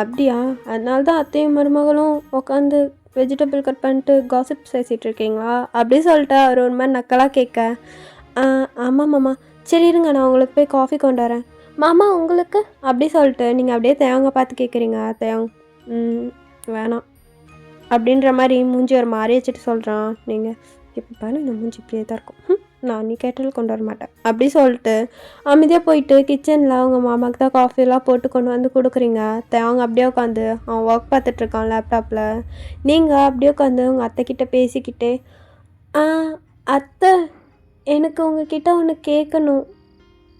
அப்படியா, அதனால தான் அத்தையும் மருமகளும் உட்காந்து வெஜிடபிள் கட் பண்ணிட்டு காசிப் பேசிகிட்டு இருக்கீங்களா அப்படி சொல்லிட்டு அவர் ஒரு மாதிரி நக்கலாக கேட்க, ஆமாம் மாமா, சரி இருங்க நான் உங்களுக்கு போய் காஃபி கொண்டு வரேன். மாமா உங்களுக்கு அப்படி சொல்லிட்டு நீங்கள் அப்படியே தேவங்க பார்த்து கேட்குறீங்க. தேவங்க வேணாம் அப்படின்ற மாதிரி மூஞ்சி ஒரு மாதிரி வச்சுட்டு சொல்கிறான். நீங்கள் இப்போ பாரு இந்த மூஞ்சி இப்படியே தான் இருக்கும். நான் நீ கேட்டாலும் கொண்டு வர மாட்டேன் அப்படி சொல்லிட்டு அமைதியாக போயிட்டு கிச்சனில் அவங்க மாமாவுக்கு தான் காஃபியெல்லாம் போட்டு கொண்டு வந்து கொடுக்குறீங்க. அவங்க அப்படியே உட்காந்து அவன் ஒர்க் பார்த்துட்ருக்கான் லேப்டாப்பில். நீங்கள் அப்படியே உட்காந்து உங்கள் அத்தைக்கிட்ட பேசிக்கிட்டே, ஆ அத்தை, எனக்கு உங்ககிட்ட ஒன்று கேட்கணும்.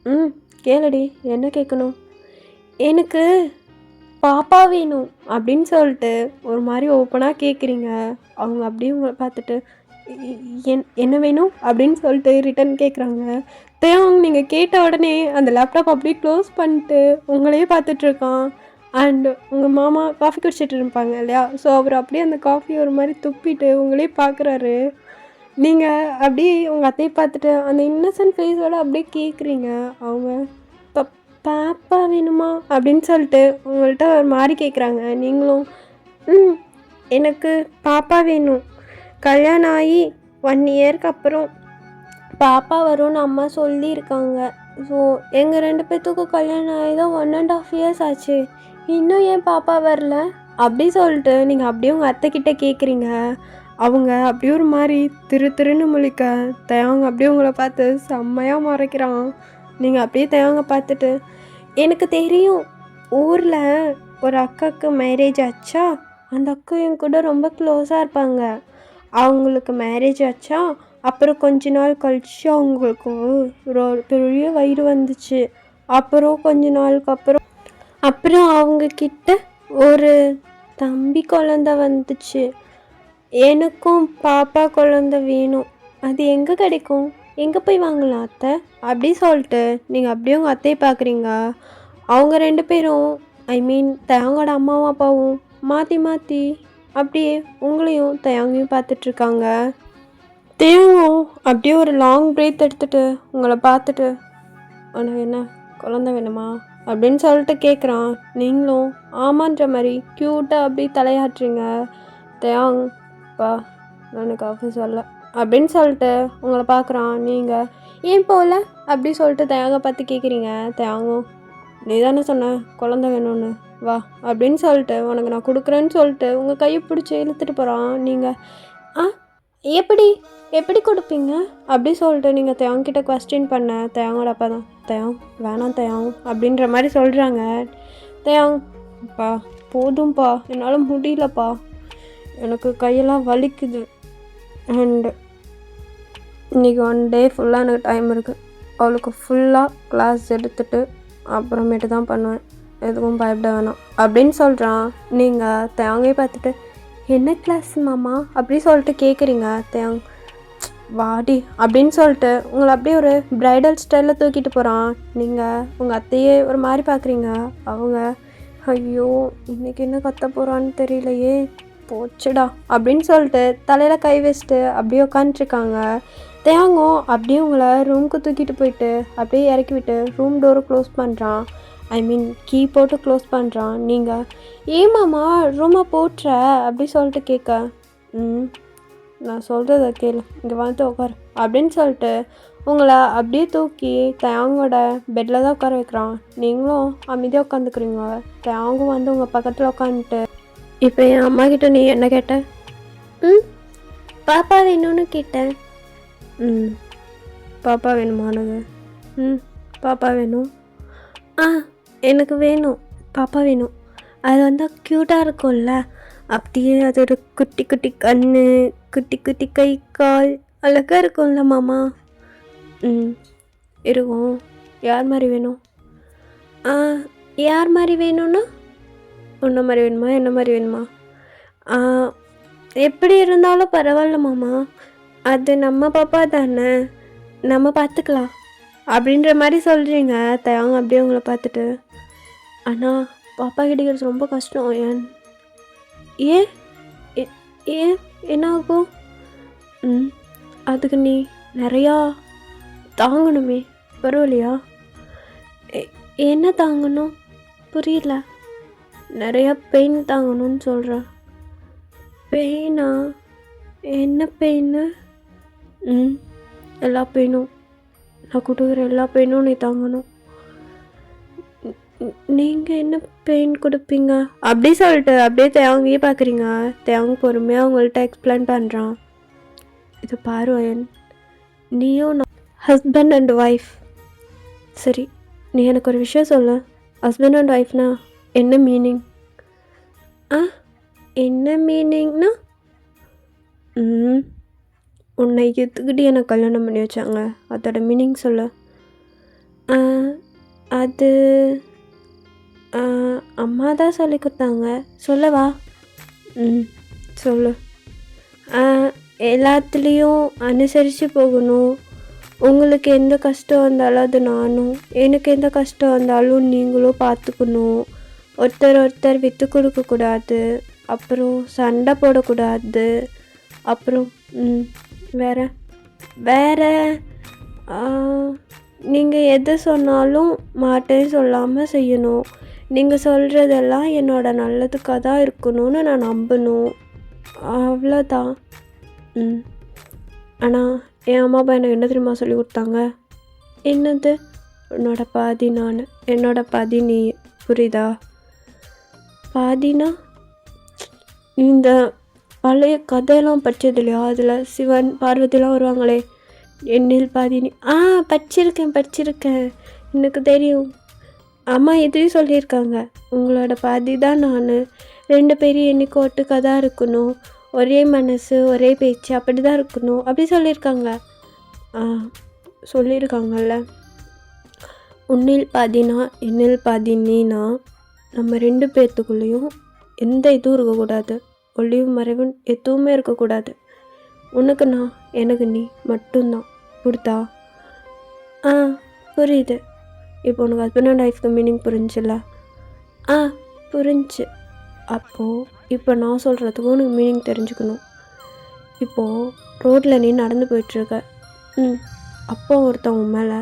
ம், கேளுடி, என்ன கேட்கணும்? எனக்கு பாப்பா வேணும் அப்படின்னு சொல்லிட்டு ஒரு மாதிரி ஓப்பனாக கேட்குறீங்க. அவங்க அப்படியே உங்களை பார்த்துட்டு என்ன வேணும் அப்படின்னு சொல்லிட்டு ரிட்டன் கேட்குறாங்க. தேவங்க நீங்கள் கேட்ட உடனே அந்த லேப்டாப் அப்படியே க்ளோஸ் பண்ணிட்டு உங்களையே பார்த்துட்ருக்கான். அண்டு உங்கள் மாமா காஃபி குடிச்சிட்டு இருப்பாங்க இல்லையா, ஸோ அவர் அப்படியே அந்த காஃபி ஒரு மாதிரி துப்பிட்டு உங்களே பார்க்குறாரு. நீங்கள் அப்படியே உங்கள் அத்தையை பார்த்துட்டு அந்த இன்னசென்ட் ஃபேஸோட அப்படியே கேட்குறீங்க. அவங்க பாப்பா வேணுமா அப்படின்னு சொல்லிட்டு உங்கள்கிட்ட ஒரு மாதிரி கேட்குறாங்க. நீங்களும் எனக்கு பாப்பா வேணும், கல்யாணம் ஆகி 1 இயருக்கு அப்புறம் பாப்பா வரும்னு அம்மா சொல்லியிருக்காங்க. ஸோ எங்கள் 2 பேர்த்துக்கும் கல்யாணம் ஆகி தான் 1.5 இயர்ஸ் ஆச்சு, இன்னும் ஏன் பாப்பா வரல அப்படி சொல்லிட்டு நீங்கள் அப்படியே உங்கள் அத்தைக்கிட்ட கேட்குறீங்க. அவங்க அப்படியே ஒரு மாதிரி திருன்னு முழிக்க தேவங்க அப்படியே உங்களை பார்த்து செம்மையாக மறைக்கிறான். நீங்கள் அப்படியே தேவங்க பார்த்துட்டு, எனக்கு தெரியும் ஊரில் ஒரு அக்காவுக்கு மேரேஜ் ஆச்சா, அந்த அக்கா என் கூட ரொம்ப க்ளோஸாக இருப்பாங்க. அவங்களுக்கு மேரேஜ் ஆச்சா, அப்புறம் கொஞ்ச நாள் கழிச்சு அவங்களுக்கு ஒரு பெரிய வயிறு வந்துச்சு. அப்புறம் கொஞ்ச நாளுக்கு அப்புறம் அவங்கக்கிட்ட ஒரு தம்பி குழந்த வந்துச்சு. எனக்கும் பாப்பா குழந்த வேணும், அது எங்கே கிடைக்கும், எங்கே போய் வாங்கலாம் அத்தை அப்படி சொல்லிட்டு நீங்கள் அப்படியே உங்கள் அத்தையை பார்க்குறீங்க. அவங்க 2 பேரும் தேவங்களோட அம்மாவும் அப்பாவும் மாற்றி அப்படியே உங்களையும் தேவங்கையும் பார்த்துட்ருக்காங்க. தேவங்கும் அப்படியே ஒரு லாங் பிரேத் எடுத்துகிட்டு உங்களை பார்த்துட்டு, உனக்கு என்ன குழந்த வேணுமா அப்படின்னு சொல்லிட்டு கேட்குறான். நீங்களும் ஆமான்ற மாதிரி க்யூட்டாக அப்படி தலையாட்டுறீங்க. தேவங் பா எனக்கு ஆஃபீஸ் வரல அப்படின்னு சொல்லிட்டு உங்களை பார்க்குறான். நீங்கள் ஏன் போகல அப்படி சொல்லிட்டு தேவங்க பார்த்து கேட்குறீங்க. தேவங்கும், நீ தானே சொன்ன குழந்த வேணும்னு, வா அப்படின்னு சொல்லிட்டு உனக்கு நான் கொடுக்குறேன்னு சொல்லிட்டு உங்கள் கையை பிடிச்சி இழுத்துட்டு போகிறான். நீங்கள் எப்படி கொடுப்பீங்க அப்படி சொல்லிட்டு நீங்கள் தேவங்கிட்ட கொஸ்டின் பண்ண தேவங்களோட அப்பா தான், தேவம் வேணாம் தேவம் அப்படின்ற மாதிரி சொல்கிறாங்க. தேவங்ப்பா போதும்ப்பா, என்னால் முடியலப்பா, எனக்கு கையெல்லாம் வலிக்குது, அண்டு இன்றைக்கி 1 டே ஃபுல்லாக எனக்கு டைம் இருக்குது, அவளுக்கு ஃபுல்லாக கிளாஸ் எடுத்துகிட்டு அப்புறமேட்டு தான் பண்ணுவேன், எதுவும் பயப்பட வேணாம் அப்படின்னு சொல்கிறான். நீங்கள் தேங்கையை பார்த்துட்டு, என்ன கிளாஸ் மாமா அப்படி சொல்லிட்டு கேட்குறீங்க. தேங் வாடி அப்படின்னு சொல்லிட்டு உங்களை அப்படியே ஒரு ப்ரைடல் ஸ்டைலில் தூக்கிட்டு போகிறான். நீங்கள் உங்கள் அத்தையே ஒரு மாதிரி பார்க்குறீங்க. அவங்க ஐயோ இன்றைக்கி என்ன கத்த போகிறான்னு தெரியலையே, போச்சுடா அப்படின்னு சொல்லிட்டு தலையில் கை வச்சுட்டு அப்படியே உட்காந்துட்ருக்காங்க. தேங்கும் அப்படியே உங்களை ரூமுக்கு தூக்கிட்டு போயிட்டு அப்படியே இறக்கி விட்டு ரூம் டோரை க்ளோஸ் பண்ணுறான். கீ போட்டு க்ளோஸ் பண்ணுறான். நீங்கள் ஏமாம்மா ரூமை போட்டுற அப்படி சொல்லிட்டு கேட்க, நான் சொல்கிறத கேளு, இங்கே வந்து உட்காரு அப்படின்னு சொல்லிட்டு உங்களை அப்படியே தூக்கி தேங்கோட பெட்டில் தான் உட்கார வைக்கிறான். நீங்களும் அமைதியாக உட்காந்துக்கிறீங்க. தேங்கும் வந்து உங்கள் பக்கத்தில் உட்காந்துட்டு, இப்போ என் அம்மா கிட்ட நீ என்ன கேட்ட? பாப்பா வேணும்னு கேட்டேன். பாப்பா வேணுமானது? பாப்பா வேணும். எனக்கு வேணும், பாப்பா வேணும். அது வந்து க்யூட்டாக இருக்கும்ல, அப்படியே அது ஒரு குட்டி குட்டி கண், குட்டி குட்டி கை கால், அழகாக இருக்கும்ல மாமா. இருக்கும். யார் மாதிரி வேணும்? யார் மாதிரி வேணும்னா உன்ன மாதிரி வேணுமா, என்ன மாதிரி வேணுமா? எப்படி இருந்தாலும் பரவாயில்ல மாமா, அது நம்ம பாப்பா தானே, நம்ம பார்த்துக்கலாம் அப்படின்ற மாதிரி சொல்கிறீங்க. தேவங்க அப்படியே உங்களை பார்த்துட்டு, ஆனால் பாப்பா கிடைக்கிறது ரொம்ப கஷ்டம். ஏன் ஏன் என்ன ஆகும்? அதுக்கு நீ நிறையா தாங்கணுமே, பரவாயில்லையா? என்ன தாங்கணும் புரியல? நிறையா பெயின் தாங்கணும்னு சொல்கிறேன். பெயினா? என்ன பெயின்? எல்லா பெயினும், நான் கொடுக்குற எல்லா பெயினும் நீ தாங்கணும். நீங்கள் என்ன பெயின் கொடுப்பீங்க அப்படி சொல்லிட்டு அப்படியே தேவங்கையே பார்க்குறீங்க. தேவங்க பொறுமையாக அவங்கள்ட்ட எக்ஸ்பிளைன் பண்ணுறான். இது பாரு அயன், நீயும் ஹஸ்பண்ட் அண்ட் ஒய்ஃப். சரி, நீ எனக்கு ஒரு விஷயம் சொல்லு. ஹஸ்பண்ட் அண்ட் ஒய்ஃப்னா என்ன மீனிங்? ஆ, என்ன மீனிங்னா? உன்னை எத்துக்கிட்டு எனக்கு கல்யாணம் பண்ணி வச்சாங்க, அதோட மீனிங் சொல்லு. அது அம்மா தான் சொல்லி கொடுத்தாங்க. சொல்லவா? சொல்லு. எல்லாத்துலேயும் அனுசரித்து போகணும். உங்களுக்கு எந்த கஷ்டம் வந்தாலும் அது நானும், எனக்கு எந்த கஷ்டம் வந்தாலும் நீங்களும் பார்த்துக்கணும். ஒருத்தர் விட்டு கொடுக்கக்கூடாது. அப்புறம் சண்டை போடக்கூடாது. அப்புறம் வேறு நீங்கள் எது சொன்னாலும் மாட்டேன்னு சொல்லாமல் செய்யணும். நீங்கள் சொல்கிறதெல்லாம் என்னோட நல்லதுக்காக தான் இருக்கணும்னு நான் நம்பணும். அவ்வளோதான். ஆனால் என் அம்மா அப்பா எனக்கு என்ன தெரியுமா சொல்லி கொடுத்தாங்க? என்னது? உன்னோட பாதி நான், என்னோட பாதி நீ. புரியுதா? பாதினா இந்த பழைய கதையெல்லாம் படித்தது இல்லையா? அதில் சிவன் பார்வதிலாம் வருவாங்களே, என்னில் பாதி நீ. படிச்சிருக்கேன், எனக்கு தெரியும். அம்மா எதையும் சொல்லியிருக்காங்க. உங்களோட பாதி தான் நான், 2 பேரும் என்னைக்கு ஒட்டுக்காக தான் இருக்கணும், ஒரே மனசு ஒரே பேச்சு அப்படி தான் இருக்கணும், அப்படி சொல்லியிருக்காங்க. சொல்லியிருக்காங்கல்ல. உன்னில் பாதினா என்னில் பாதி நீனா, நம்ம 2 பேர்த்துக்குள்ளேயும் எந்த இதுவும் இருக்கக்கூடாது, ஒளிவு மறைவு எதுவுமே இருக்கக்கூடாது. உனக்கு நான், எனக்கு நீ மட்டும்தான். புரியுதா? புரியுது. இப்போ உனக்கு ஹஸ்பண்ட் அண்ட் ஒய்ஃப்க்கு மீனிங் புரிஞ்சில்ல? புரிஞ்சு. அப்போது இப்போ நான் சொல்கிறதுக்கும் உனக்கு மீனிங் தெரிஞ்சுக்கணும். இப்போது ரோட்டில் நீ நடந்து போயிட்டுருக்க. அப்போ ஒருத்தன் உன் மேலே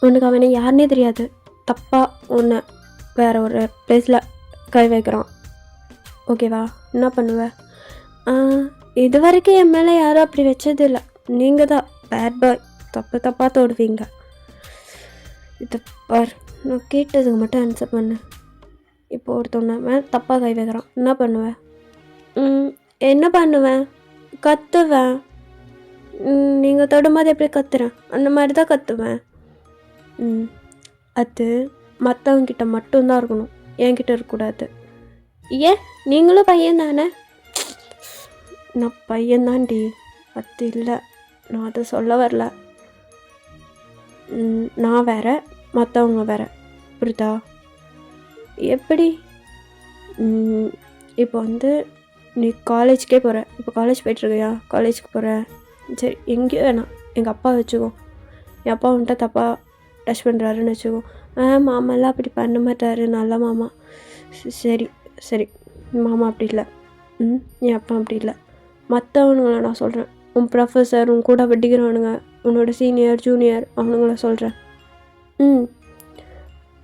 உனக்கு அவனை யாருன்னே தெரியாது, தப்பாக உன்னை வேறு ஒரு ப்ளேஸில் கை வைக்கிறான். ஓகேவா? என்ன பண்ணுவேன்? இது வரைக்கும் என் மேலே யாரும் அப்படி வச்சதில்லை. நீங்கள் தான் பேட் பாய், தப்பாக தோடுவீங்க. இதை பார், நான் கேட்டதுக்கு மட்டும் ஆன்சர் பண்ணு. இப்போ ஒருத்தவனை மேலே தப்பாக கை வைக்கிறான், என்ன பண்ணுவேன்? என்ன பண்ணுவேன்? கத்துவேன். நீங்கள் தொடும்போது எப்படி கத்துறேன், அந்த மாதிரி தான் கத்துவேன். அது மற்றவங்கிட்ட மட்டும்தான் இருக்கணும், என்கிட்ட இருக்கக்கூடாது. ஏன்? நீங்களும் பையன் தானே? நான் பையன்தான்டி, அது இல்லை, நான் அதை சொல்ல வரல. நான் வேற, மற்றவங்க வேற. புரியுதா? எப்படி? இப்போ நீ காலேஜ்க்கே போகிற. இப்போ காலேஜ் போய்ட்டுருக்கியா? காலேஜுக்கு போகிற. சரி, எங்கேயோ வேணாம், எங்கள் அப்பா வச்சுக்கோ. என் அப்பா வந்துட்டு தப்பாக டச் பண்ணுறாருன்னு வச்சுக்கோ. மாமாலாம் அப்படி பண்ண மாட்டாரு, நல்ல மாமா. சரி, மாமா அப்படி இல்லை. என் அப்பா அப்படி இல்லை. மற்றவனுங்களை நான் சொல்கிறேன். உன் ப்ரொஃபஸர், உன் கூட படிக்கிறவனுங்க, உன்னோட சீனியர் ஜூனியர், அவனுங்கள சொல்கிறேன்.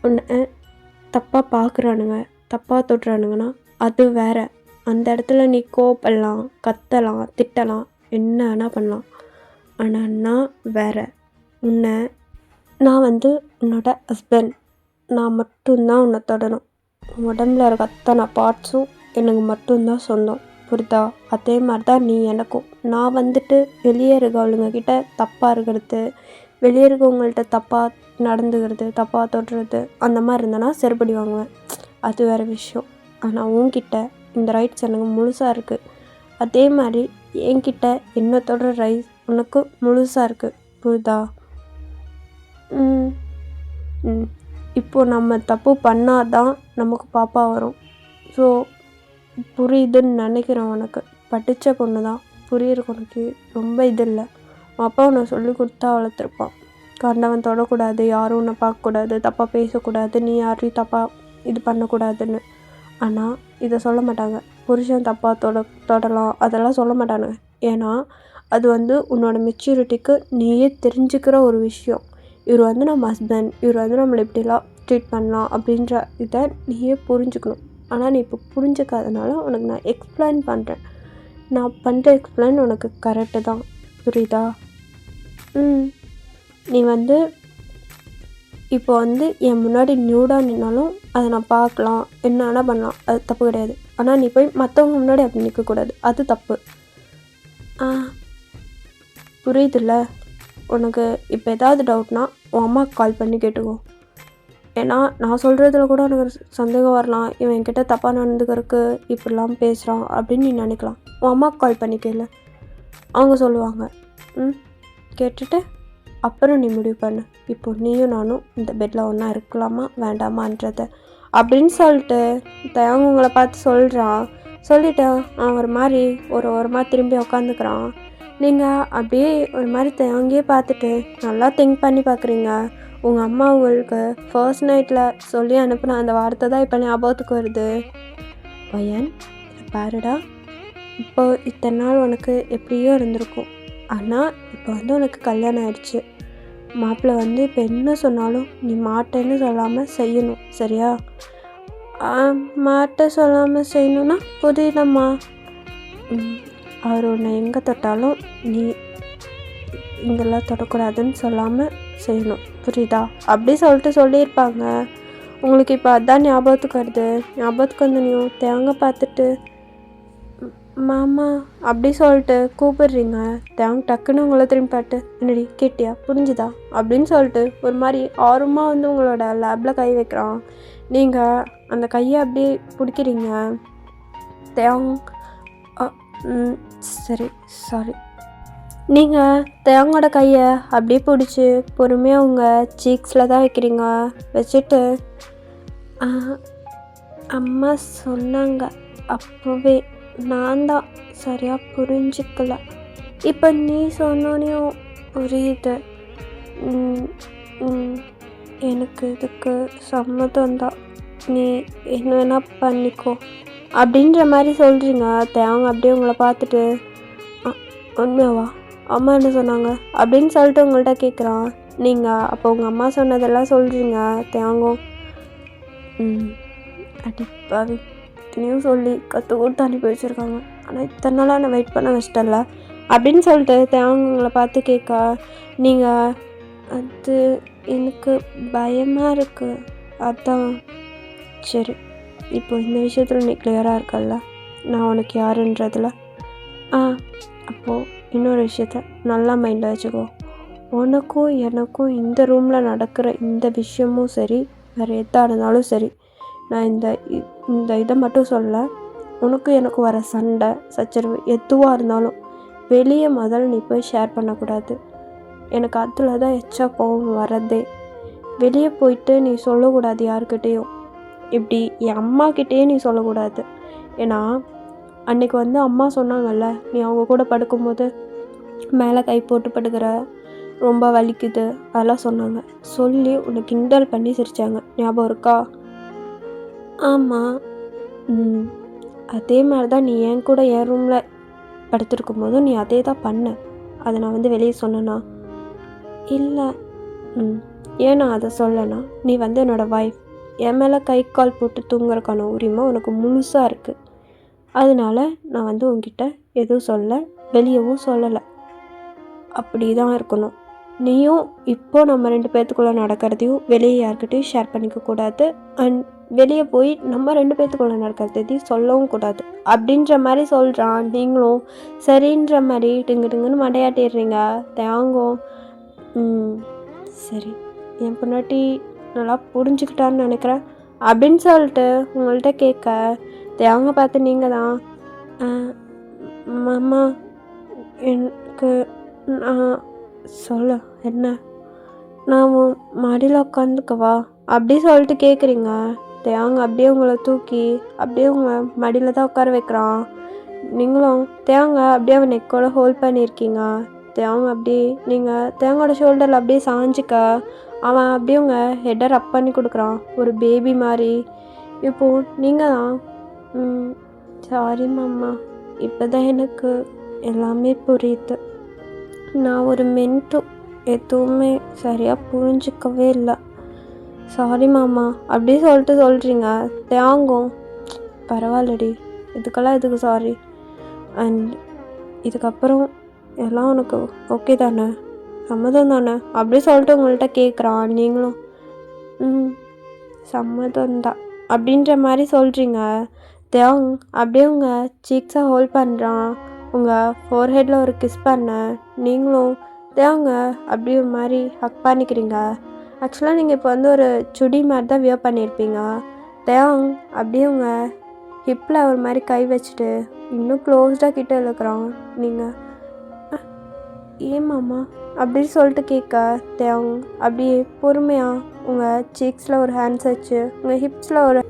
உன்னை தப்பாக பார்க்குறானுங்க, தப்பாக தொட்டுறானுங்கன்னா அது வேற. அந்த இடத்துல நீ கோப்படலாம், கத்தலாம், திட்டலாம், என்ன வேணால் பண்ணலாம். ஆனால் நான் வேற. நான் உன்னோட ஹஸ்பண்ட். நான் மட்டும்தான் உன்னை தொடணும். உடம்புல இருக்க அத்தனை பார்ட்ஸும் எனக்கு மட்டும்தான் சொந்தம். புரியுதா? அதே மாதிரி தான் நீ எனக்கும். நான் வெளியே இருக்கவளுங்கக்கிட்ட தப்பாக இருக்கிறது, வெளியே இருக்கவங்கள்ட்ட தப்பாக நடந்துக்கிறது, தப்பாக தொடுறது, அந்த மாதிரி இருந்தேன்னா செருப்படி வாங்குவேன், அது வேறு விஷயம். ஆனால் உன்கிட்ட இந்த ரைட்ஸ் எனக்கு முழுசாக இருக்குது. அதே மாதிரி என்கிட்ட என்ன தொடுற ரைட்ஸ் உனக்கு முழுசாக இருக்குது. புரியுதா? இப்போது நம்ம தப்பு பண்ணாதான் நமக்கு பாப்பா வரும். ஸோ புரியுதுன்னு நினைக்கிறேன். உனக்கு படித்த பொண்ணு தான், புரியுறக்கு உனக்கு ரொம்ப இது இல்லை. அப்பா உன்னை சொல்லி கொடுத்தா வளர்த்துருப்பான். கண்டவன் தொடக்கூடாது, யாரும் உன்னை பார்க்கக்கூடாது, தப்பாக பேசக்கூடாது, நீ யாரையும் தப்பாக இது பண்ணக்கூடாதுன்னு. ஆனால் இதை சொல்ல மாட்டாங்க. புருஷன் தப்பாக தொடலாம் அதெல்லாம் சொல்ல மாட்டானுங்க. ஏன்னா அது உன்னோட மெச்சூரிட்டிக்கு நீயே தெரிஞ்சுக்கிற ஒரு விஷயம். இவர் நம்ம ஹஸ்பண்ட், இவர் நம்மளை இப்படிலாம் ட்ரீட் பண்ணலாம் அப்படின்ற இதை நீயே புரிஞ்சுக்கணும். ஆனால் நீ இப்போ புரிஞ்சுக்காதனால உனக்கு நான் எக்ஸ்பிளைன் பண்ணுறேன். நான் பண்ணுற எக்ஸ்பிளைன் உனக்கு கரெக்டு தான். புரியுதா? நீ இப்போ என் முன்னாடி நியூடாக நின்னாலும் அதை நான் பார்க்கலாம், என்ன வேணால் பண்ணலாம், அது தப்பு கிடையாது. ஆனால் நீ போய் மற்றவங்க முன்னாடி அப்படி நிற்கக்கூடாது, அது தப்பு. புரியுதுல்ல? உனக்கு இப்போ ஏதாவது டவுட்னா உன் அம்மாவுக்கு கால் பண்ணி கேட்டுக்கோ. ஏன்னா நான் சொல்கிறதுல கூட உனக்கு சந்தேகம் வரலாம், இவன் என்கிட்ட தப்பாக நடந்துக்கிறதுக்கு இப்படிலாம் பேசுகிறான் அப்படின்னு நீ நினைக்கலாம். உன் அம்மாவுக்கு கால் பண்ணி கேளு, அவங்க சொல்லுவாங்க. கேட்டுட்டு அப்புறம் நீ முடிவு பண்ணு, இப்போ நீயும் நானும் இந்த பெட்டில் ஒன்றா இருக்கலாமா வேண்டாமான்றத அப்படின்னு சொல்லிட்டு தயங்க உங்களை பார்த்து சொல்கிறான். சொல்லிட்டேன் அவன் ஒரு மாதிரி திரும்பி உக்காந்துக்கிறான். நீங்கள் அப்படியே ஒரு மாதிரி தயங்கியே பார்த்துட்டு நல்லா திங்க் பண்ணி பார்க்குறீங்க. உங்கள் அம்மா உங்களுக்கு ஃபர்ஸ்ட் நைட்டில் சொல்லி அனுப்புன அந்த வார்த்தை தான் இப்போ ஞாபகத்துக்கு வருது. பையன் பாருடா, இப்போ இத்தனை நாள் உனக்கு எப்படியோ இருந்திருக்கும், ஆனால் இப்போ உனக்கு கல்யாணம் ஆயிடுச்சு. மாப்பிள்ளை இப்போ என்ன சொன்னாலும் நீ மாட்டேன்னு சொல்லாமல் செய்யணும், சரியா? மாட்ட சொல்லாமல் செய்யணும்னா புரியலம்மா. அவர் உன்னை எங்கே தொட்டாலும் நீ இங்கெல்லாம் தொடக்கூடாதுன்னு சொல்லாமல் செய்யணும், புரியுதா? அப்படி சொல்லியிருப்பாங்க. உங்களுக்கு இப்போ அதுதான் ஞாபகத்துக்கு வருது. ஞாபகத்துக்கு வந்தனையும் தேங்காய் பார்த்துட்டு மாமா அப்படி சொல்லிட்டு கூப்பிடுறீங்க. தேங்க டக்குன்னு உங்களை திரும்பி பார்த்து என்னடி கேட்டியா புரிஞ்சுதா அப்படின்னு சொல்லிட்டு ஒரு மாதிரி ஆர்வமாக உங்களோட லேபில் கை வைக்கிறான். நீங்கள் அந்த கையை அப்படியே பிடிக்கிறீங்க. சரி சாரி. நீங்கள் தேங்கோட கையை அப்படியே பிடிச்சி பொறுமையாக உங்கள் சீக்ஸில் தான் வைக்கிறீங்க. வச்சுட்டு அம்மா சொன்னாங்க அப்போவே, நான் தான் சரியாக புரிஞ்சிக்கல, இப்போ நீ சொன்னோனையும் புரியுது. எனக்கு இதுக்கு சம்மதம்தான், நீ என்ன வேணால் பண்ணிக்கோ அப்படின்ற மாதிரி சொல்கிறீங்க. தேங்க அப்படியே உங்களை பார்த்துட்டு உண்மையாவா, அம்மா என்ன சொன்னாங்க அப்படின்னு சொல்லிட்டு உங்கள்கிட்ட கேட்குறான். நீங்கள் அப்போ உங்கள் அம்மா சொன்னதெல்லாம் சொல்கிறீங்க. தேங்கும் அடிப்பாவி இத்தனையும் சொல்லி கற்று கொடுத்து அனுப்பி வச்சுருக்காங்க, ஆனால் இத்தனை நாளாக நான் வெயிட் பண்ண வச்சிட்டல அப்படின்னு சொல்லிட்டு தேங்க உங்களை பார்த்து கேட்க, நீங்கள் அது எனக்கு பயமாக இருக்குது அதான். சரி, இப்போ இந்த விஷயத்தில் நீ கிளியராக இருக்கல்ல, நான் உனக்கு யாருன்றதில். அப்போது இன்னொரு விஷயத்த நல்லா மைண்டில் வச்சுக்கோ. உனக்கும் எனக்கும் இந்த ரூமில் நடக்கிற இந்த விஷயமும் சரி, வேறு எதாக இருந்தாலும் சரி, நான் இந்த இதை மட்டும் சொல்ல, உனக்கும் எனக்கு வர சண்டை சச்சரவு எதுவாக இருந்தாலும் வெளியே முதல்ல நீ போய் ஷேர் பண்ணக்கூடாது. எனக்கு அதில் தான் எச்சா கோவம் வரதே. வெளியே போயிட்டு நீ சொல்லக்கூடாது யாருக்கிட்டேயும். இப்படி என் அம்மாக்கிட்டேயே நீ சொல்லக்கூடாது. ஏன்னா அன்றைக்கி அம்மா சொன்னாங்கல்ல, நீ அவங்க கூட படுக்கும்போது மேலே கை போட்டு படுக்கிற, ரொம்ப வலிக்குது அதெல்லாம் சொன்னாங்க. சொல்லி உன்னை கிண்டல் பண்ணி சிரித்தாங்க, ஞாபகம் இருக்கா? ஆமாம். அதே மாதிரி தான் நீ என் கூட என் ரூமில் படுத்துருக்கும் போதும் நீ அதே தான் பண்ண. அதை நான் வெளியே சொன்னேன்னா? இல்லை. ஏன் நான் அதை சொல்லனா, நீ என்னோடய வைஃப், என் மேலே கை கால் போட்டு தூங்குறதுக்கான உரிமை உனக்கு முழுசாக இருக்குது. அதனால நான் உன்கிட்ட எதுவும் சொல்ல, வெளியவும் சொல்லலை. அப்படி தான் இருக்கணும். நீயும் இப்போ நம்ம 2 பேர்த்துக்குள்ளே நடக்கிறதையும் வெளியே யார்கிட்டையும் ஷேர் பண்ணிக்கக்கூடாது. அண்ட் வெளியே போய் நம்ம 2 பேர்த்துக்குள்ளே நடக்கிறதையும் சொல்லவும் கூடாது அப்படின்ற மாதிரி சொல்கிறான். நீங்களும் சரின்ற மாதிரி டிங்குன்னு மண்டையாட்டிடுறீங்க. தேங்கும் சரி, என் பொண்டாட்டி நல்லா புரிஞ்சுக்கிட்டான்னு நினைக்கிறேன் அப்படின்னு சொல்லிட்டு உங்கள்கிட்ட கேட்க, தேங்க பார்த்து நீங்கள் தான் மாமா எனக்கு சொல்ல என்ன, நான் மாடியில் உட்காந்துக்கவா அப்படி சொல்லிட்டு கேட்குறீங்க. தேங்க அப்படியே உங்களை தூக்கி அப்படியே உங்கள் மடியில் தான் உட்கார வைக்கிறான். நீங்களும் தேங்க அப்படியே அவன் நெக்கோட ஹோல்ட் பண்ணியிருக்கீங்க. தேங்க அப்படியே நீங்கள் தேங்கோட ஷோல்டரில் அப்படியே சாஞ்சிக்க, அவன் அப்படியே உங்கள் ஹெட்டை ரப் பண்ணி கொடுக்குறான் ஒரு பேபி மாதிரி. இப்போது நீங்கள் தான் சாரி மாமா, இப்போ தான் எனக்கு எல்லாமே புரியுது. நான் ஒரு மென்ட்டு எதுவுமே சரியாக புரிஞ்சிக்கவே இல்லை. சாரி மாமா அப்படி சொல்கிறீங்க. தேங்கும் பரவாயில்லடி, இதுக்கெல்லாம் எதுக்கு சாரி, அண்ட் இதுக்கப்புறம் எல்லாம் உனக்கு ஓகே தானே, சம்மதம் தானே அப்படி சொல்லிட்டு உங்கள்கிட்ட கேட்குறான். நீங்களும் சம்மதம்தான் அப்படின்ற மாதிரி சொல்கிறீங்க. தேங் அப்படியே உங்கள் சீக்ஸை ஹோல்ட் பண்ணுறான். உங்கள் ஃபோர்ஹெட்டில் ஒரு கிஸ் பண்ண. நீங்களும் தேவங்க அப்படியே ஒரு மாதிரி ஹக் பண்ணிக்கிறீங்க. ஆக்சுவலாக நீங்கள் இப்போ வந்து ஒரு சுடி மாதிரி தான் வியர் பண்ணியிருப்பீங்க. தேவங் அப்படியே உங்கள் ஹிப்பில் ஒரு மாதிரி கை வச்சுட்டு இன்னும் க்ளோஸ்டாக கிட்ட இழுக்கிறான். நீங்கள் ஏமாம்மா அப்படின்னு சொல்லிட்டு கேட்க தேவங் அப்படியே பொறுமையாக உங்கள் சீக்ஸில் ஒரு ஹேண்ட்ஸ் வச்சு உங்கள் ஹிப்ஸில் ஒரு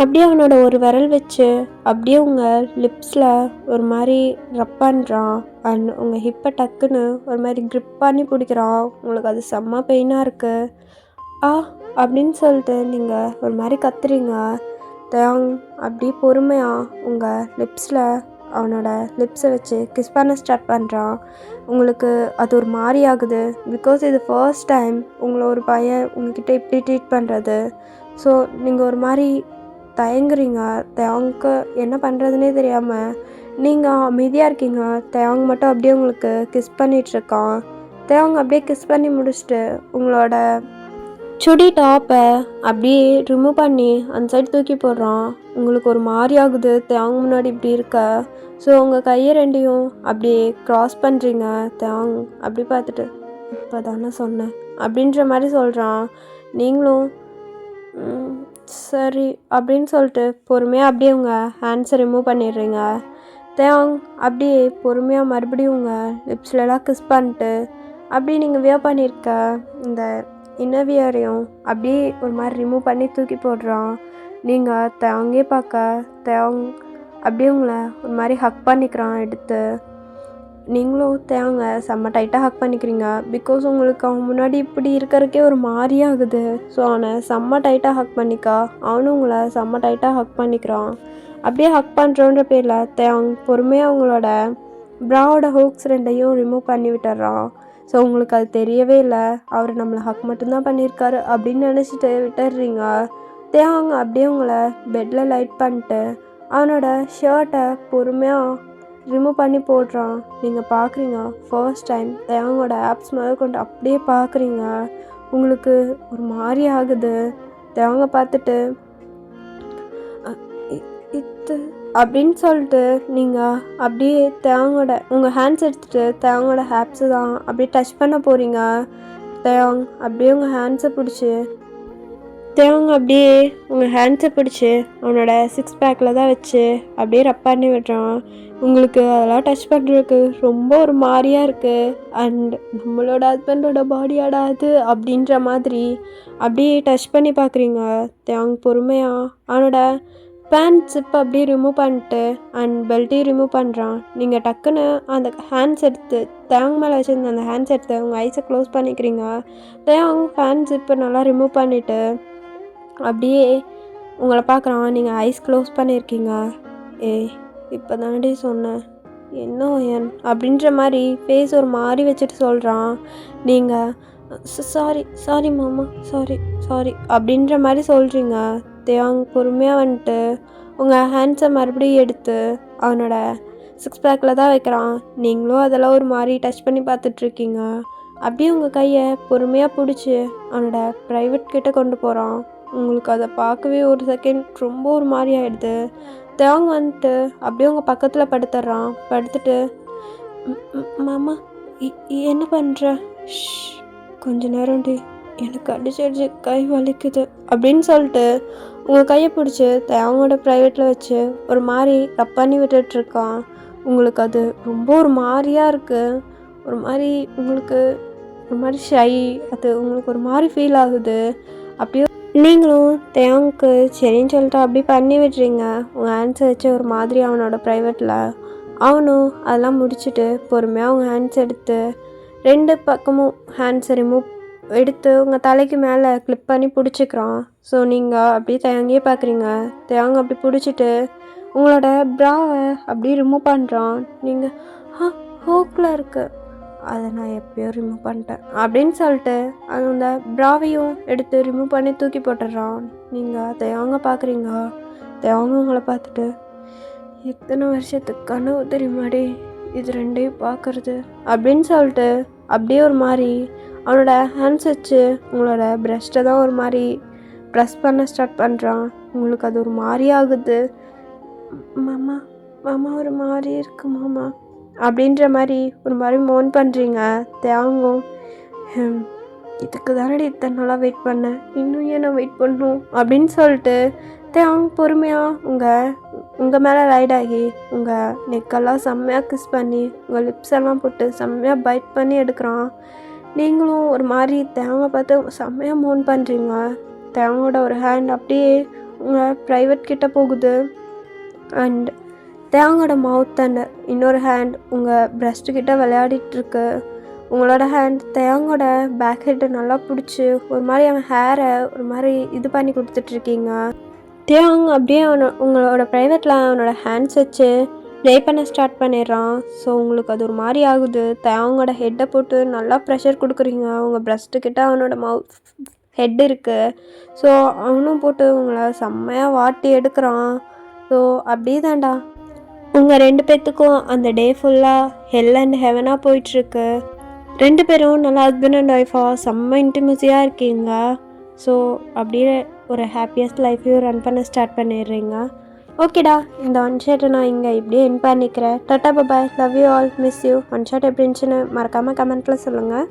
அப்படியே அவனோட ஒரு விரல் வச்சு அப்படியே உங்கள் லிப்ஸில் ஒரு மாதிரி ரப் பண்ணுறான். அண்ட் உங்கள் ஹிப்பை டக்குன்னு ஒரு மாதிரி க்ரிப் பண்ணி பிடிக்கிறான். உங்களுக்கு அது செம்ம பெயினாக இருக்குது. அப்படின்னு சொல்லிட்டு நீங்கள் ஒரு மாதிரி கத்துறீங்க. தேவங் அப்படியே பொறுமையாக உங்கள் லிப்ஸில் அவனோட லிப்ஸை வச்சு கிஸ் பண்ண ஸ்டார்ட் பண்ணுறான். உங்களுக்கு அது ஒரு மாதிரி ஆகுது. பிகாஸ் இது ஃபர்ஸ்ட் டைம் உங்களை ஒரு பையன் உங்ககிட்ட இப்படி ட்ரீட் பண்ணுறது. ஸோ நீங்கள் ஒரு மாதிரி தயங்குறீங்க. தேவங்க்கு என்ன பண்ணுறதுனே தெரியாமல் நீங்கள் அமைதியாக இருக்கீங்க. தேவங் மட்டும் அப்படியே உங்களுக்கு கிஸ் பண்ணிகிட்ருக்கான். தேவங்க அப்படியே கிஸ் பண்ணி முடிச்சுட்டு உங்களோட சுடி டாப்பை அப்படியே ரிமூவ் பண்ணி அந்த சைடு தூக்கி போடுறான். உங்களுக்கு ஒரு மாதிரி ஆகுது தேவங்க முன்னாடி இப்படி இருக்க. ஸோ உங்கள் கையை ரெண்டையும் அப்படியே க்ராஸ் பண்ணுறீங்க. தேவங் அப்படி பார்த்துட்டு இப்போ தானே சொன்னேன் அப்படின்ற மாதிரி சொல்கிறான். நீங்களும் சரி அப்படின்னு சொல்லிட்டு பொறுமையாக அப்படியே உங்கள் ஹேண்ட்ஸை ரிமூவ் பண்ணிடுறீங்க. தேவங் அப்படியே பொறுமையாக மறுபடியும் உங்கள் லிப்ஸ்லலாம் கிஸ் பண்ணிட்டு அப்படியே நீங்கள் வியர் பண்ணியிருக்க இந்த இன்னவியரையும் அப்படியே ஒரு மாதிரி ரிமூவ் பண்ணி தூக்கி போடுறான். நீங்கள் தேவங்கே பார்க்க தேவங் அப்படியே உங்களை ஒரு மாதிரி ஹக் பண்ணிக்கிறான் எடுத்து. நீங்களும் தேவங்க செம்ம டைட்டாக ஹக் பண்ணிக்கிறீங்க. பிகாஸ் உங்களுக்கு அவன் முன்னாடி இப்படி இருக்கிறதுக்கே ஒரு மாதிரி ஆகுது. ஸோ அவனை செம்ம டைட்டாக ஹக் பண்ணிக்கா. அவனும் உங்களை செம்ம டைட்டாக ஹக் பண்ணிக்கிறான். அப்படியே ஹக் பண்ணுறோன்ற பேரில் தேவங் பொறுமையாக அவங்களோட ப்ராவோட ஹூக்ஸ் ரெண்டையும் ரிமூவ் பண்ணி விட்டுறான். ஸோ உங்களுக்கு அது தெரியவே இல்லை. அவர் நம்மளை ஹக் மட்டும்தான் பண்ணியிருக்காரு அப்படின்னு நினச்சிட்டு விட்டுடுறீங்க. தேவங்க அப்படியே உங்களை பெட்டில் லைட் பண்ணிட்டு அவனோட ஷர்ட்டை பொறுமையாக ரிமூவ் பண்ணி போடுறான். நீங்கள் பார்க்குறீங்க ஃபர்ஸ்ட் டைம் தேவங்களோட ஆப்ஸ் முதல் கொண்டு அப்படியே பார்க்குறீங்க. உங்களுக்கு ஒரு மாதிரி ஆகுது. தேவங்க பார்த்துட்டு இது அப்படின்னு சொல்லிட்டு நீங்கள் அப்படியே தேவங்களோட உங்கள் ஹேண்ட்ஸ் எடுத்துகிட்டு தேவங்களோட ஆப்ஸு தான் அப்படியே டச் பண்ண போகிறீங்க. தேவங் அப்படியே உங்கள் ஹேண்ட்ஸை பிடிச்சி தேவங்க அப்படியே உங்கள் ஹேண்ட்ஸை பிடிச்சி அவனோட 6 பேக்கில் தான் வச்சு அப்படியே ரப் பண்ணி விடுறான். உங்களுக்கு அதெல்லாம் டச் பண்ணுறதுக்கு ரொம்ப ஒரு மாதிரியாக இருக்குது. அண்ட் நம்மளோட ஹஸ்பண்டோட பாடியாடா அது அப்படின்ற மாதிரி அப்படியே டச் பண்ணி பார்க்குறீங்க. தேவங்க பொறுமையாக அவனோட பேண்ட் ஜிப் அப்படியே ரிமூவ் பண்ணிட்டு அண்ட் பெல்ட்டையும் ரிமூவ் பண்ணுறான். நீங்கள் டக்குன்னு அந்த ஹேண்ட்ஸ் எடுத்து தேவங்க மேலே வச்சுருந்த அந்த ஹேண்ட்ஸ் எடுத்து உங்கள் ஐஸை க்ளோஸ் பண்ணிக்கிறீங்க. தேவங்க பேண்ட் ஜிப்பை நல்லா ரிமூவ் பண்ணிவிட்டு அப்படியே உங்களை பார்க்குறான். நீங்கள் ஐஸ் க்ளோஸ் பண்ணியிருக்கீங்க. இப்போ தானடி சொன்னேன் என்ன ஒயன் அப்படின்ற மாதிரி ஃபேஸ் ஒரு மாதிரி வச்சுட்டு சொல்கிறான். நீங்கள் சாரி மாமா சாரி அப்படின்ற மாதிரி சொல்கிறீங்க. தேவங் பொறுமையாக வந்துட்டு உங்கள் ஹேண்ட்ஸை மறுபடியும் எடுத்து அவனோட 6 பேக்கில் தான் வைக்கிறான். நீங்களும் அதெல்லாம் ஒரு மாதிரி டச் பண்ணி பார்த்துட்ருக்கீங்க. அப்படியே உங்கள் கையை பொறுமையாக பிடிச்சி அவனோட ப்ரைவேட் கிட்டே கொண்டு போகிறான். உங்களுக்கு அதை பார்க்கவே ஒரு செகண்ட் ரொம்ப ஒரு மாதிரி ஆகிடுது. தேவங்க வந்துட்டு அப்படியே உங்கள் பக்கத்தில் படுத்துடுறான். படுத்துட்டு மாமா என்ன பண்ணுற கொஞ்ச நேரம்டி எனக்கு அடிச்சிடுச்சு கை வலிக்குது அப்படின்னு சொல்லிட்டு உங்கள் கையை பிடிச்சி தேவங்களோட ப்ரைவேட்டில் வச்சு ஒரு மாதிரி ரப் பண்ணி விட்டுட்ருக்கான். உங்களுக்கு அது ரொம்ப ஒரு மாதிரியாக இருக்குது. ஒரு மாதிரி உங்களுக்கு ஒரு மாதிரி ஷை அது உங்களுக்கு ஒரு மாதிரி ஃபீல் ஆகுது. அப்படியே நீங்களும் தேவங்க்கு சரின்னு சொல்லிட்டு அப்படி பண்ணி விடுறீங்க. உங்கள் ஹேண்ட்ஸை வச்சு ஒரு மாதிரி அவனோட ப்ரைவேட்டில் அவனும் அதெல்லாம் முடிச்சுட்டு பொறுமையாக அவங்க ஹேண்ட்ஸ் எடுத்து 2 பக்கமும் ஹேண்ட்ஸை ரிமூவ் எடுத்து உங்கள் தலைக்கு மேலே கிளிப் பண்ணி பிடிச்சிக்கிறான். ஸோ நீங்கள் அப்படியே தேவங்கே பார்க்குறீங்க. தேவங்க அப்படி பிடிச்சிட்டு உங்களோட ப்ராவை அப்படியே ரிமூவ் பண்ணுறான். நீங்கள் ஹோக்கில் இருக்குது அதை நான் எப்போயோ ரிமூவ் பண்ணிட்டேன் அப்படின்னு சொல்லிட்டு அந்த ப்ராவையும் எடுத்து ரிமூவ் பண்ணி தூக்கி போட்டுடுறான். நீங்கள் தேவங்க பார்க்குறீங்க. தேவங்க உங்களை பார்த்துட்டு எத்தனை வருஷத்துக்கு கனவு தெரியுமாடி இது 2ஐயும் பார்க்குறது அப்படின்னு சொல்லிட்டு அப்படியே ஒரு மாதிரி அவனோட ஹேண்ட்ஸ் வச்சு உங்களோட ப்ரெஸ்ட்டை தான் ஒரு மாதிரி ப்ரெஸ் பண்ண ஸ்டார்ட் பண்ணுறான். உங்களுக்கு அது ஒரு மாதிரி ஆகுது. மாமா ஒரு மாதிரி இருக்கு மாமா அப்படின்ற மாதிரி ஒரு மாதிரி மோன் பண்ணுறீங்க. தேங்கும் இதுக்கு தானடி இத்தனை நாளாக வெயிட் பண்ணேன், இன்னும் ஏன் நான் வெயிட் பண்ணணும் அப்படின்னு சொல்லிட்டு தேங் பொறுமையாக உங்கள் மேலே ரைட் ஆகி உங்கள் நெக்கெல்லாம் செம்மையாக கிஸ் பண்ணி உங்கள் லிப்ஸ் எல்லாம் போட்டு செம்மையாக பைட் பண்ணி எடுக்கிறான். நீங்களும் ஒரு மாதிரி தேங்கை பார்த்து செம்மையாக மோன் பண்ணுறீங்க. தேங்கோட ஒரு ஹேண்ட் அப்படியே உங்கள் ப்ரைவேட் கிட்ட போகுது. அண்ட் தேங்கோட மவுத் அண்ட் இன்னொரு ஹேண்ட் உங்கள் பிரஸ்ட்டுக்கிட்ட விளையாடிட்டுருக்கு. உங்களோட ஹேண்ட் தேங்கோட பேக் ஹெட்டை நல்லா பிடிச்சி ஒரு மாதிரி அவன் ஹேரை ஒரு மாதிரி இது பண்ணி கொடுத்துட்ருக்கீங்க. தேங் அப்படியே உங்களோட ப்ரைவேட்டில் அவனோட ஹேண்ட்ஸ் வச்சு ப்ளே பண்ண ஸ்டார்ட் பண்ணிடுறான். ஸோ உங்களுக்கு அது ஒரு மாதிரி ஆகுது. தேங்கோட ஹெட்டை போட்டு நல்லா ப்ரெஷர் கொடுக்குறீங்க. உங்கள் பிரஸ்ட்டுக்கிட்ட அவனோட ஹெட் இருக்குது. ஸோ அவனும் போட்டு உங்களை செம்மையாக வாட்டி எடுக்கிறான். ஸோ அப்படியே தான்டா உங்கள் 2 பேர்த்துக்கும் அந்த டே ஃபுல்லாக ஹெல் அண்ட் ஹெவனாக போயிட்டுருக்கு. 2 பேரும் நல்லா ஹஸ்பண்ட் அண்ட் ஒய்ஃபாக செம்ம இன்டிமசியாக இருக்கீங்க. ஸோ அப்படியே ஒரு ஹாப்பியஸ்ட் லைஃப்பையும் ரன் பண்ண ஸ்டார்ட் பண்ணிடுறீங்க. ஓகேடா, இந்த ஒன் ஷாட்டை நான் இங்கே இப்படியே என் பண்ணிக்கிறேன். Tata bye, love you all, miss you. One shot எப்படி இருந்துச்சுன்னு மறக்காமல் கமெண்ட்டில் சொல்லுங்கள்.